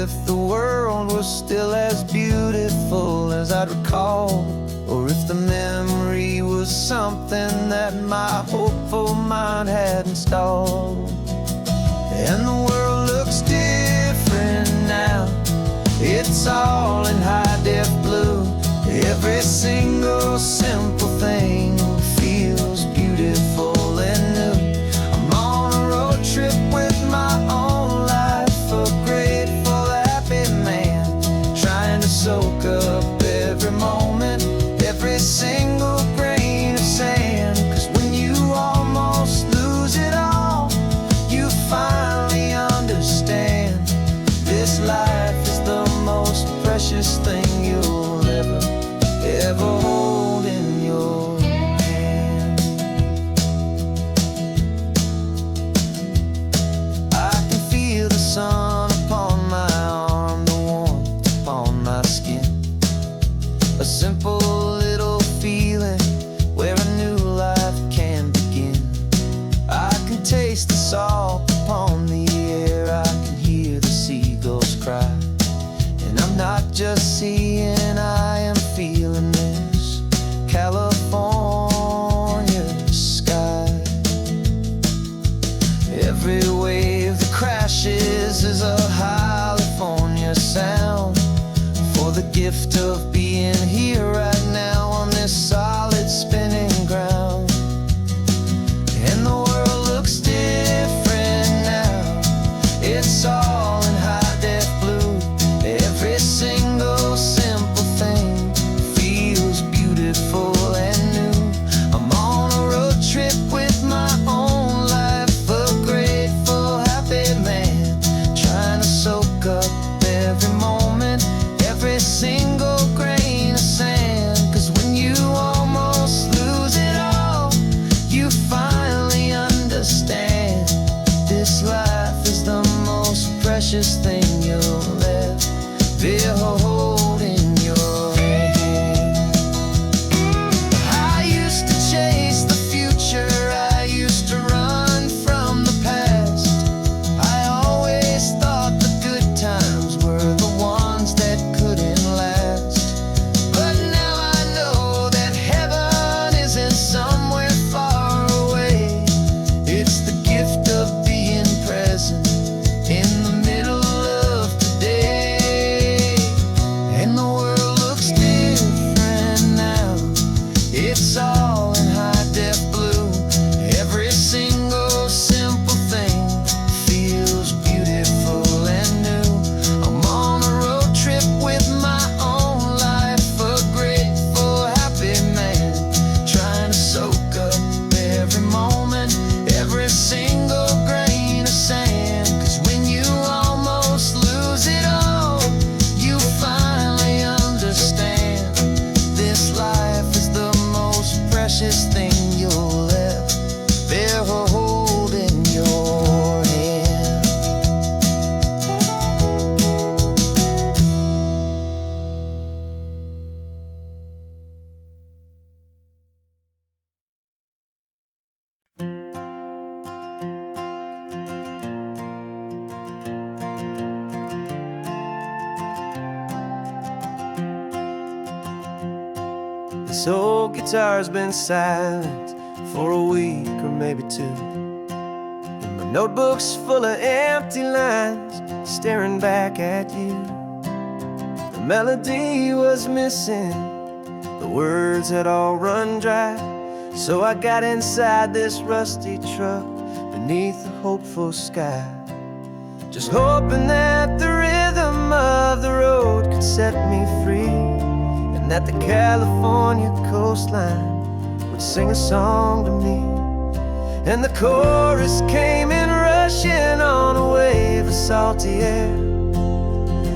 if the world was still as beautiful as I'd recall, or if the memory was something that my hopeful mind had installed. And the world looks different now, it's all in high-def blue. Every single simple thing feels beautiful and new. I'm on a road trip with my own life, a grateful, happy man, trying to soak up every moment, every single grain of sand. 'Cause when you almost lose it all, you finally understand this life is the most precious thing you'll ever hold in your hand. I can feel the sun upon my arm, the warmth upon my skin, a simple little feeling where a new life can begin. I can taste the salt upon the air, I can hear the seagulls cry. And I'm not just seeing, I am feeling this This old guitar's been silent for a week or maybe two, and my notebook's full of empty lines staring back at you. The melody was missing, the words had all run dry, so I got inside this rusty truck beneath a hopeful sky, just hoping that the rhythm of the road could set me free, and that the California coastline would sing a song to me. And the chorus came in rushing on a wave of salty air,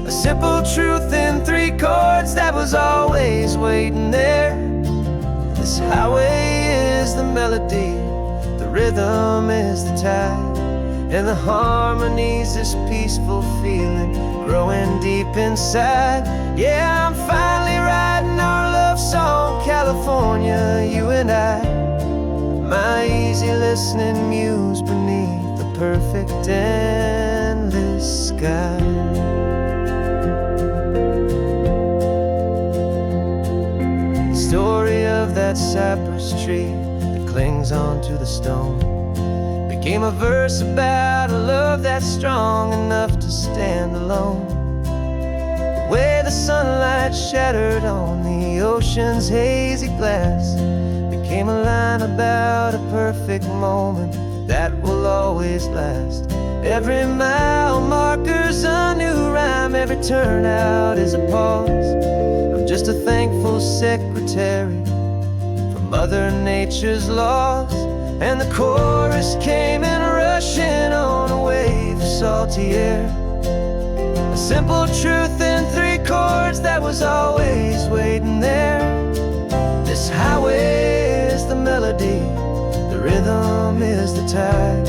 a simple truth in 3 chords that was always waiting there. This highway is the melody, the rhythm is the tide, and the harmony's this peaceful feeling growing deep inside. Yeah, I'm finally writing our love song, California, you and I, my easy listening muse beneath the perfect endless sky. The story of that cypress tree that clings onto the stone became a verse about a love that's strong enough to stand alone. The way the sunlight shattered on the ocean's hazy glass became a line about a perfect moment that will always last. Every mile marker's a new rhyme, every turnout is a pause. I'm just a thankful secretary for Mother Nature's laws. And the chorus came in rushing on a wave of salty air, a simple truth in 3 chords that was always waiting there. This highway is the melody, the rhythm is the tide,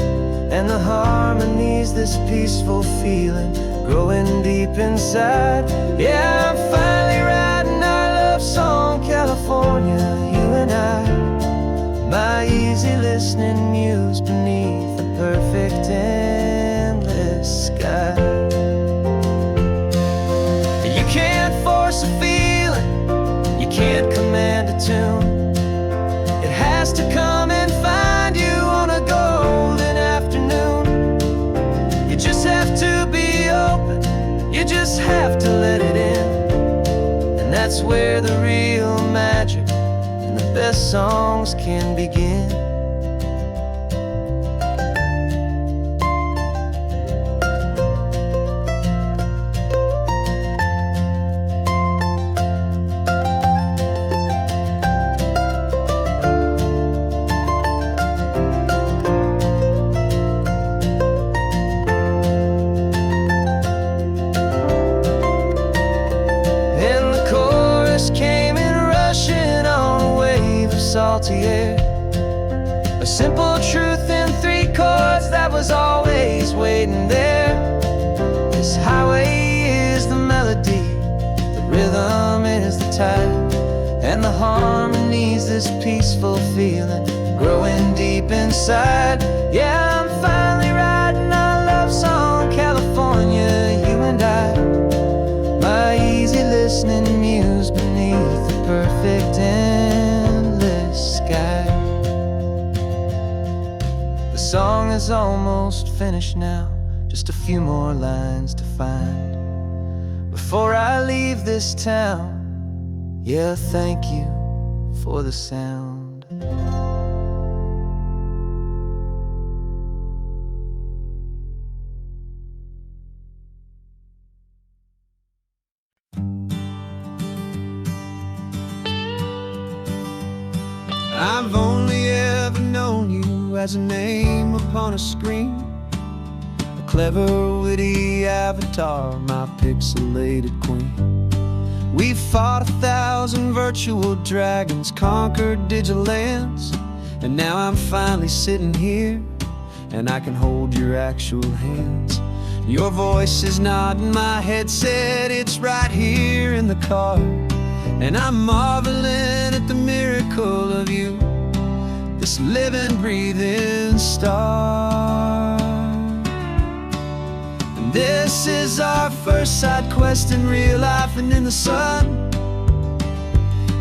and the harmony's this peaceful feeling growing deep inside. Yeah, I'm finally writing our love song, California, you and I, my easy listening muse beneath the perfect endless sky. You can't force a feeling, you can't command a tune. It has to come and find you on a golden afternoon. You just have to be open, you just have to let it in, and that's where the real magic and the best songs can begin. Came in rushing on a wave of salty air, a simple truth in 3 chords that was always waiting there. This highway is the melody, the rhythm is the tide, and the harmony's this peaceful feeling growing deep inside. Yeah, I'm finally writing our love song, California, you and I, my easy listening muse beneath the perfect endless sky. The song is almost finished now, just a few more lines to find before I leave this town. Yeah, thank you for the sound. I've only ever known you as a name upon a screen, a clever, witty avatar, my pixelated queen. We fought 1,000 virtual dragons, conquered digital lands, and now I'm finally sitting here, and I can hold your actual hands. Your voice is not in my headset, it's right here in the car, and I'm marveling at the miracle of you, this living, breathing star. And this is our first side quest in real life and in the sun,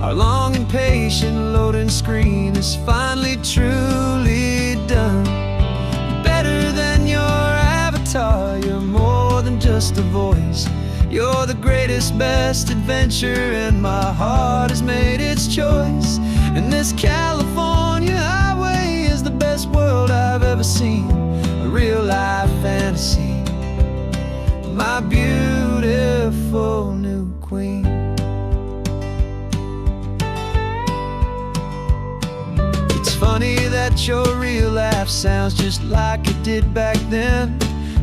Our long and patient loading screen is finally truly done. Better than your avatar, you're more than just a voice. You're the greatest, best adventure, and my heart has made its choice. And this California highway is the best world I've ever seen. A real life fantasy, my beautiful new queen. It's funny that your real life sounds just like it did back then,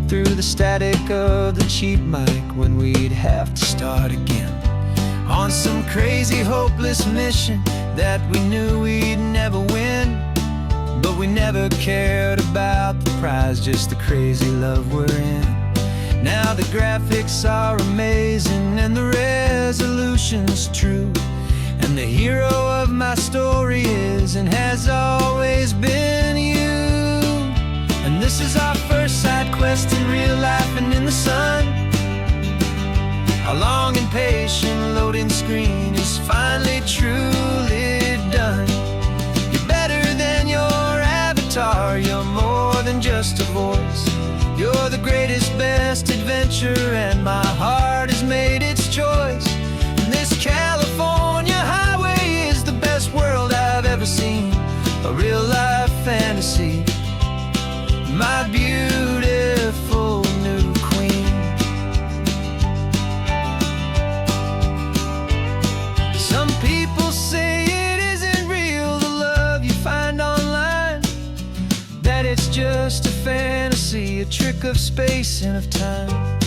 through the static of the cheap mic when we'd have to start again. On some crazy hopeless mission that we knew we'd never win, but we never cared about the prize, just the crazy love we're in. Now the graphics are amazing and the resolution's true, and the hero of my story is and has always been you. And this is our first side quest in real life and in the sun. Our long and patient loading screen is finally truly done. You're better than your avatar, you're more than just a voice. You're the greatest, best adventure, and my heart has made its choice. And this California highway is the best world I've ever seen. A real life fantasy, my beautiful new queen. Some people say it isn't real, the love you find online, that it's just a fantasy, a trick of space and of time.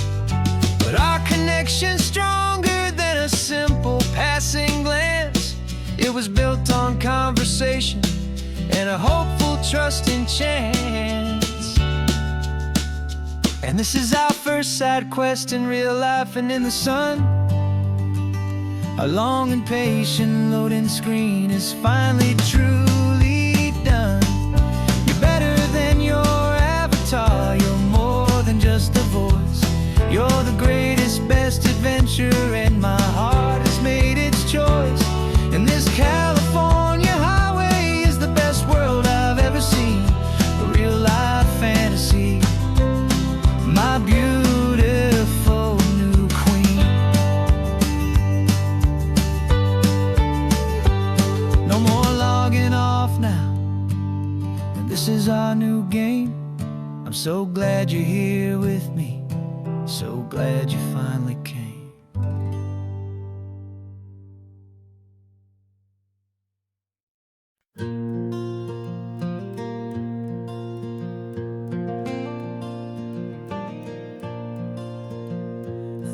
But our connection's stronger than a simple passing glance. It was built on conversation and a hopeful, trusting chance. And this is our first side quest in real life and in the sun. Our long and patient loading screen is finally truly done. You're better than your avatar, you're more than just a voice. You're the greatest, best adventure, and my heart has made its choice. And this California highway is the best world I've ever seen. A real life fantasy, my beautiful new queen. No more logging off now, and this is our new game. I'm so glad you're here with me, so glad you finally came.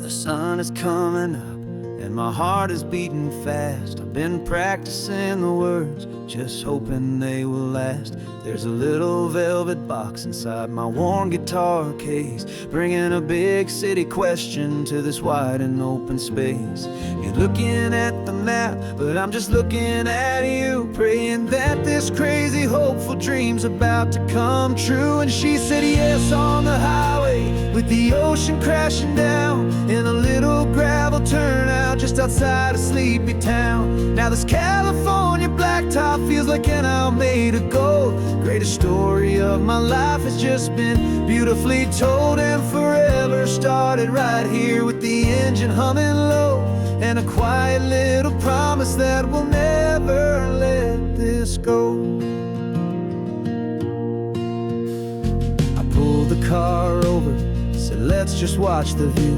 The sun is coming up and my heart is beating fast. I've been practicing the words, just hoping they will last. There's a little velvet box inside my worn guitar case, bringing a big city question to this wide and open space. You're looking at the map, but I'm just looking at you, praying that this crazy hopeful dream's about to come true. And she said yes on the highway, with the ocean crashing down, in a little gravel turnout just outside a sleepy town. Now this California blacktop feels like an Alameda gold. Greatest story of my life has just been beautifully told, and forever started right here with the engine humming low, and a quiet little promise that we'll never let this go. I pulled the car over, said let's just watch the view.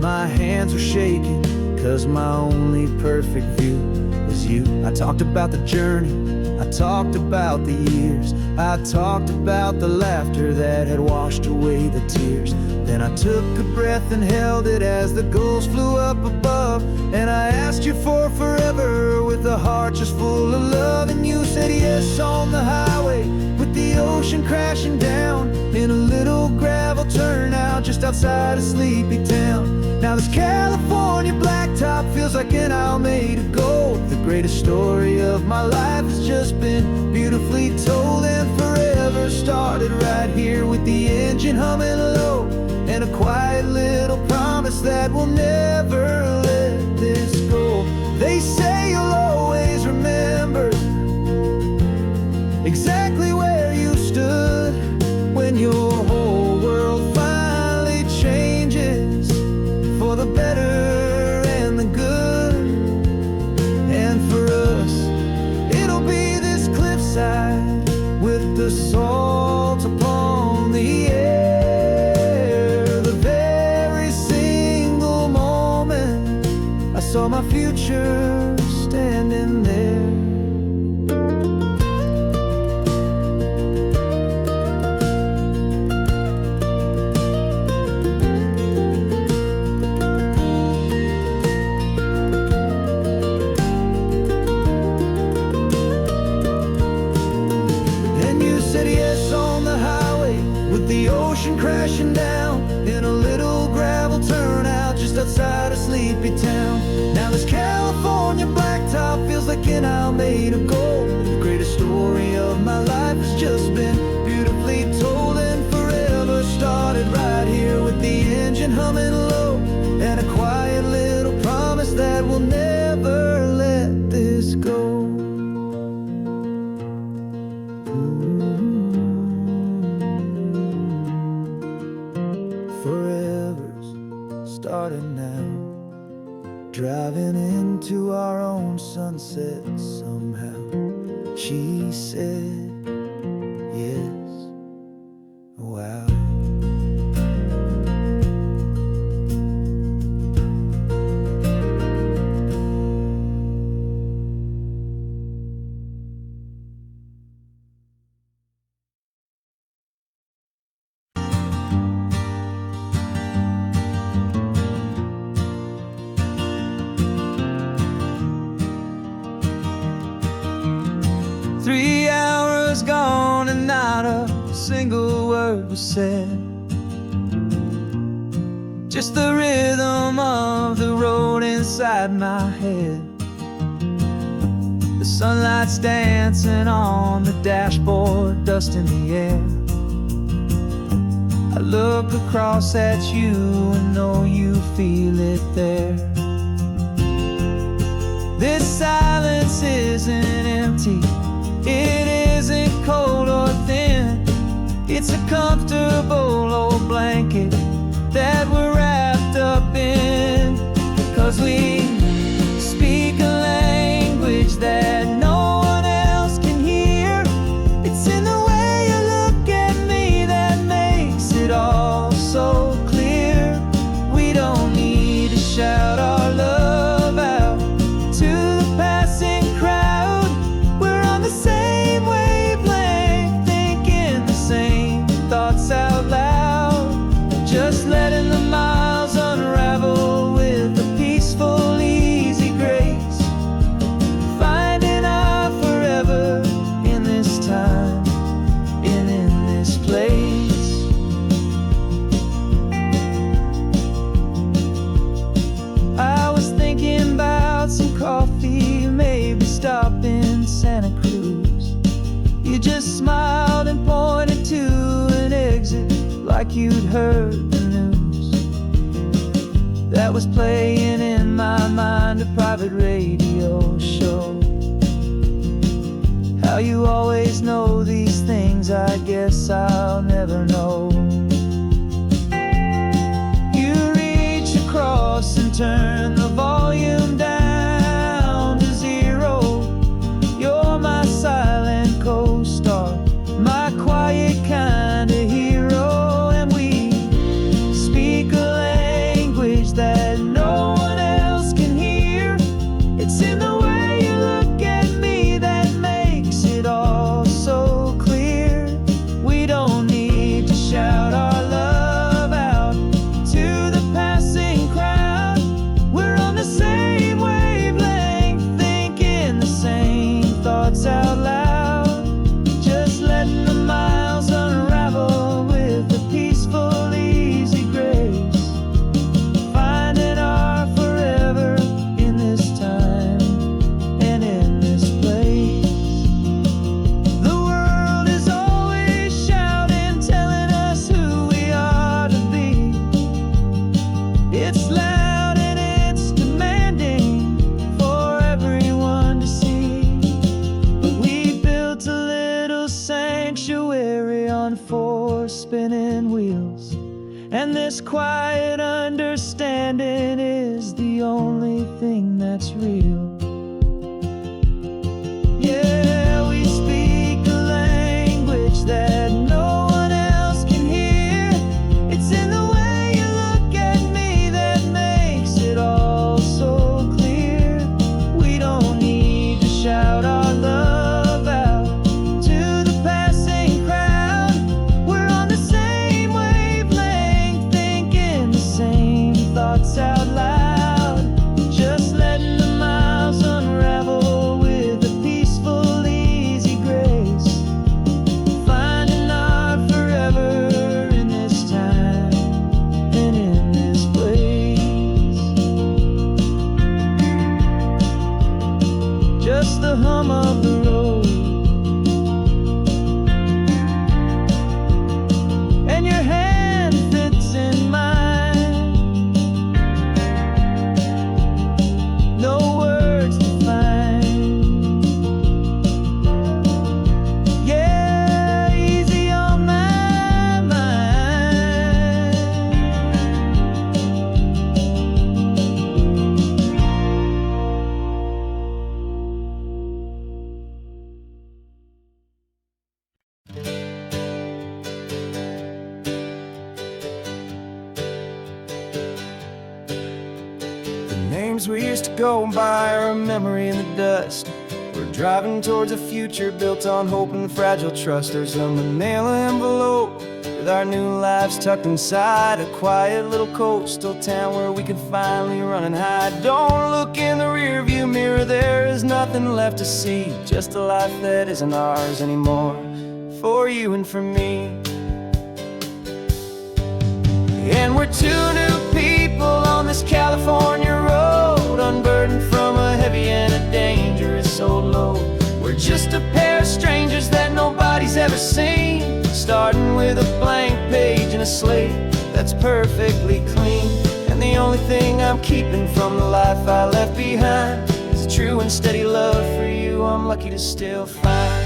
My hands were shaking, cause my only perfect view was you. I talked about the journey, I talked about the years, I talked about the laughter that had washed away the tears. Then I took a breath and held it as the gulls flew up above, and I asked you for forever with a heart just full of love. And you said yes on the highway, with the ocean crashing down, in a little gravel turnout just outside a sleepy town. Now this California blacktop feels like an Alameda gold. The greatest story of my life has just been beautifully told, and forever started right here with the engine humming low, and a quiet little promise that we'll never let this go. They say you'll always remember exactly where you stood when your whole world finally changes for the better and the good. And for us, it'll be this cliffside with the salt upon the air. The very single moment I saw my future standing there. Said yes on the highway with the ocean crashing down in a little gravel turnout just outside of Sleepy Town. Now this California blacktop feels like an isle made of gold. The greatest story of my life has just been beautifully told, and forever started right here with the engine humming low and a quiet little promise that we'll never let this go. Forever's starting now, driving into our own sunset somehow. She said yes, wow. Gone and not a single word was said. Just the rhythm of the road inside my head. The sunlight's dancing on the dashboard, dust in the air. I look across at you and know you feel it there. This silence isn't empty, it isn't cold or thin. It's a comfortable old blanket that we're wrapped up in. 'Cause we speak a language that no one else can hear. It's in the way you look at me that makes it all so clear. We don't need to shout our love out to the passing crowd. We're on the same wavelength, thinking the same thoughts out loud. Just letting the miles unravel with a peaceful, easy grace. Finding our forever in this time and in this place. I was thinking about some coffee, maybe stop in Santa Cruz. You just smiled and pointed to an exit like you'd heard the news. That was playing in my mind, a private radio show. How you always know these things, I guess I'll never know. You reach across and turn the volume down to zero. You're my silent co-star, my quiet kind of hero. And we speak a language that no one else can hear. It's in the way you look at me that makes it all so clear. We don't need to shout our love out to the passing crowd. We're And this quiet understanding is the only thing that's real. Yeah, we speak a language that no one else can hear. It's in the way you look at me that makes it all so clear. We don't need to shout our love out to the passing crowd. We're on the same wavelength, thinking the same thoughts out loud. Just letting the miles unravel with a peaceful, easy grace. Finding our forever in this time and in this place. Just the hum of the road and your hand fits in mine. No words to find. Yeah, easy on my mind. The names we used to go by are a memory in the dust. We're driving towards a future built on hope and fragile trust. There's a manila envelope with our new lives tucked inside, a quiet little coastal town where we can finally run and hide. Don't look in the rearview mirror, there is nothing left to see, just a life that isn't ours anymore, for you and for me. And we're two new people on this California road, unburdened from a heavy and a dangerous old load. We're just a pair of strangers that nobody's ever seen, starting with a blank page and a slate that's perfectly clean. And the only thing I'm keeping from the life I left behind is a true and steady love for you I'm lucky to still find.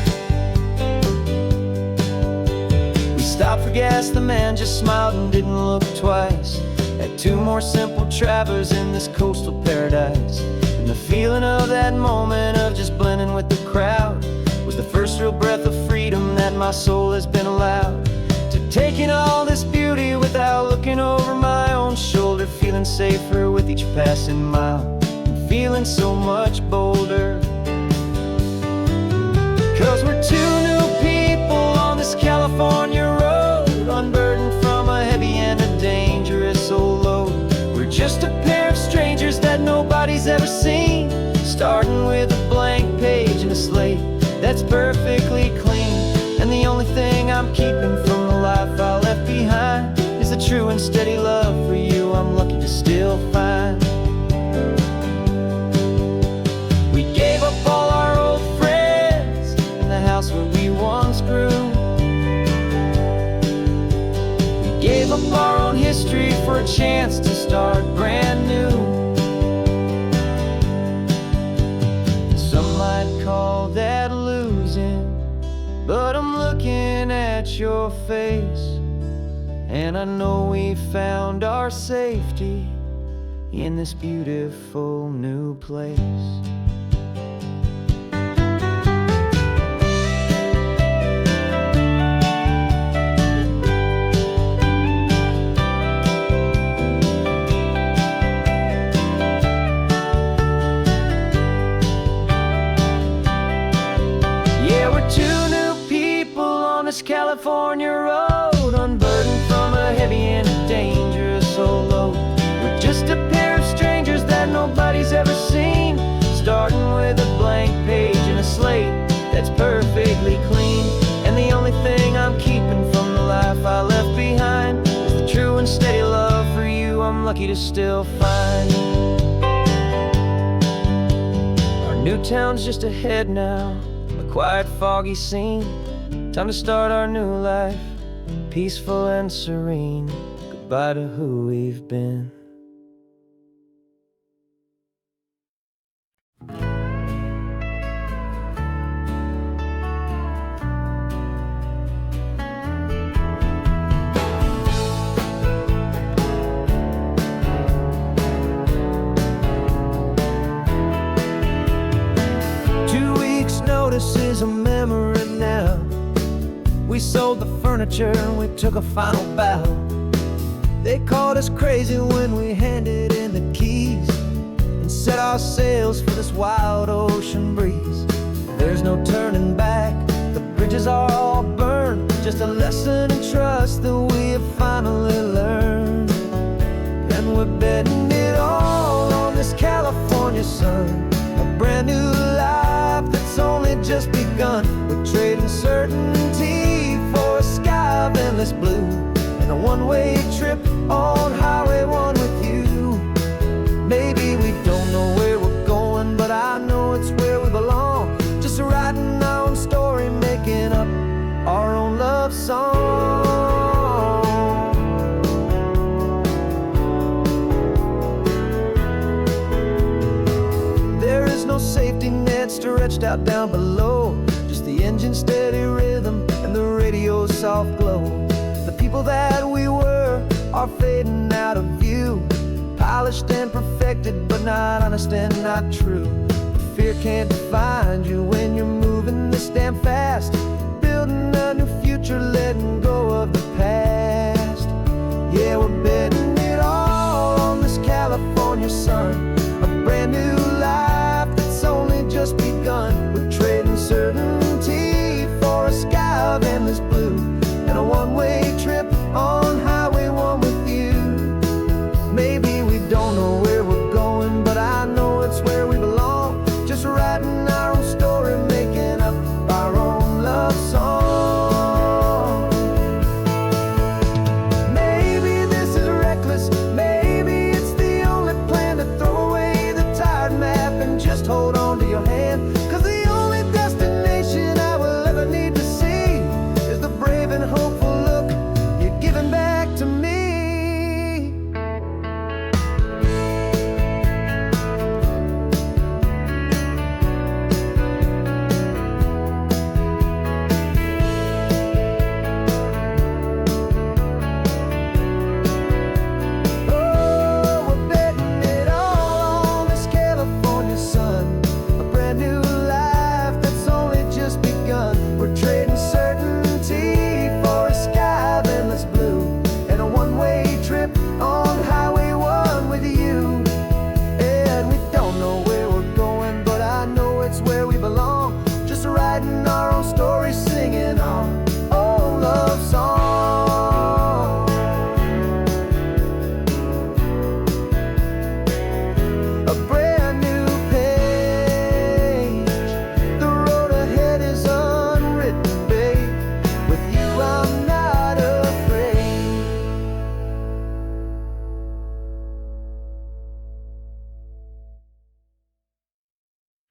We stopped for gas, the man just smiled and didn't look twice. Had two more simple travelers in this coastal paradise. And the feeling of that moment of just blending with the crowd was the first real breath of freedom that my soul has been allowed to take in all this beauty without looking over my own shoulder, feeling safer with each passing mile and feeling so much bolder. Cause we're two new people on this California road, unburdened from a heavy and a dangerous old load. We're just a pair of strangers that nobody's ever seen, starting with a blank page and a slate that's perfectly clean. And the only thing I'm keeping from the life I left behind is the true and steady love for you I'm lucky to still find. We gave up all our old friends and the house where we once grew. We gave up our own history for a chance to start brand new. Some might call that losing, but I'm looking at your face, and I know we found our safety in this beautiful new place. This California road, unburdened from a heavy and a dangerous old load. We're just a pair of strangers that nobody's ever seen, starting with a blank page and a slate that's perfectly clean. And the only thing I'm keeping from the life I left behind is the true and steady love for you I'm lucky to still find. Our new town's just ahead now, a quiet, foggy scene. Time to start our new life, peaceful and serene. Goodbye to who we've been. this is a memory now. We sold the furniture and we took a final bow. They called us crazy when we handed in the keys and set our sails for this wild ocean breeze. There's no turning back, the bridges are all burned. Just a lesson in trust that we have finally learned. And we're betting it all on this California sun, a brand new life that's only just begun. We're trading certainty for a sky of endless blue, and a one-way trip on Highway 1 with you. Maybe we don't know where we're going, but I know it's where we belong. Just writing our own story, making up our own love song. There is no safety net stretched out down below, just the engine's steady rhythm and the radio's soft glow. The people that we were are fading out of view, polished and perfected, but not honest and not true. Fear can't define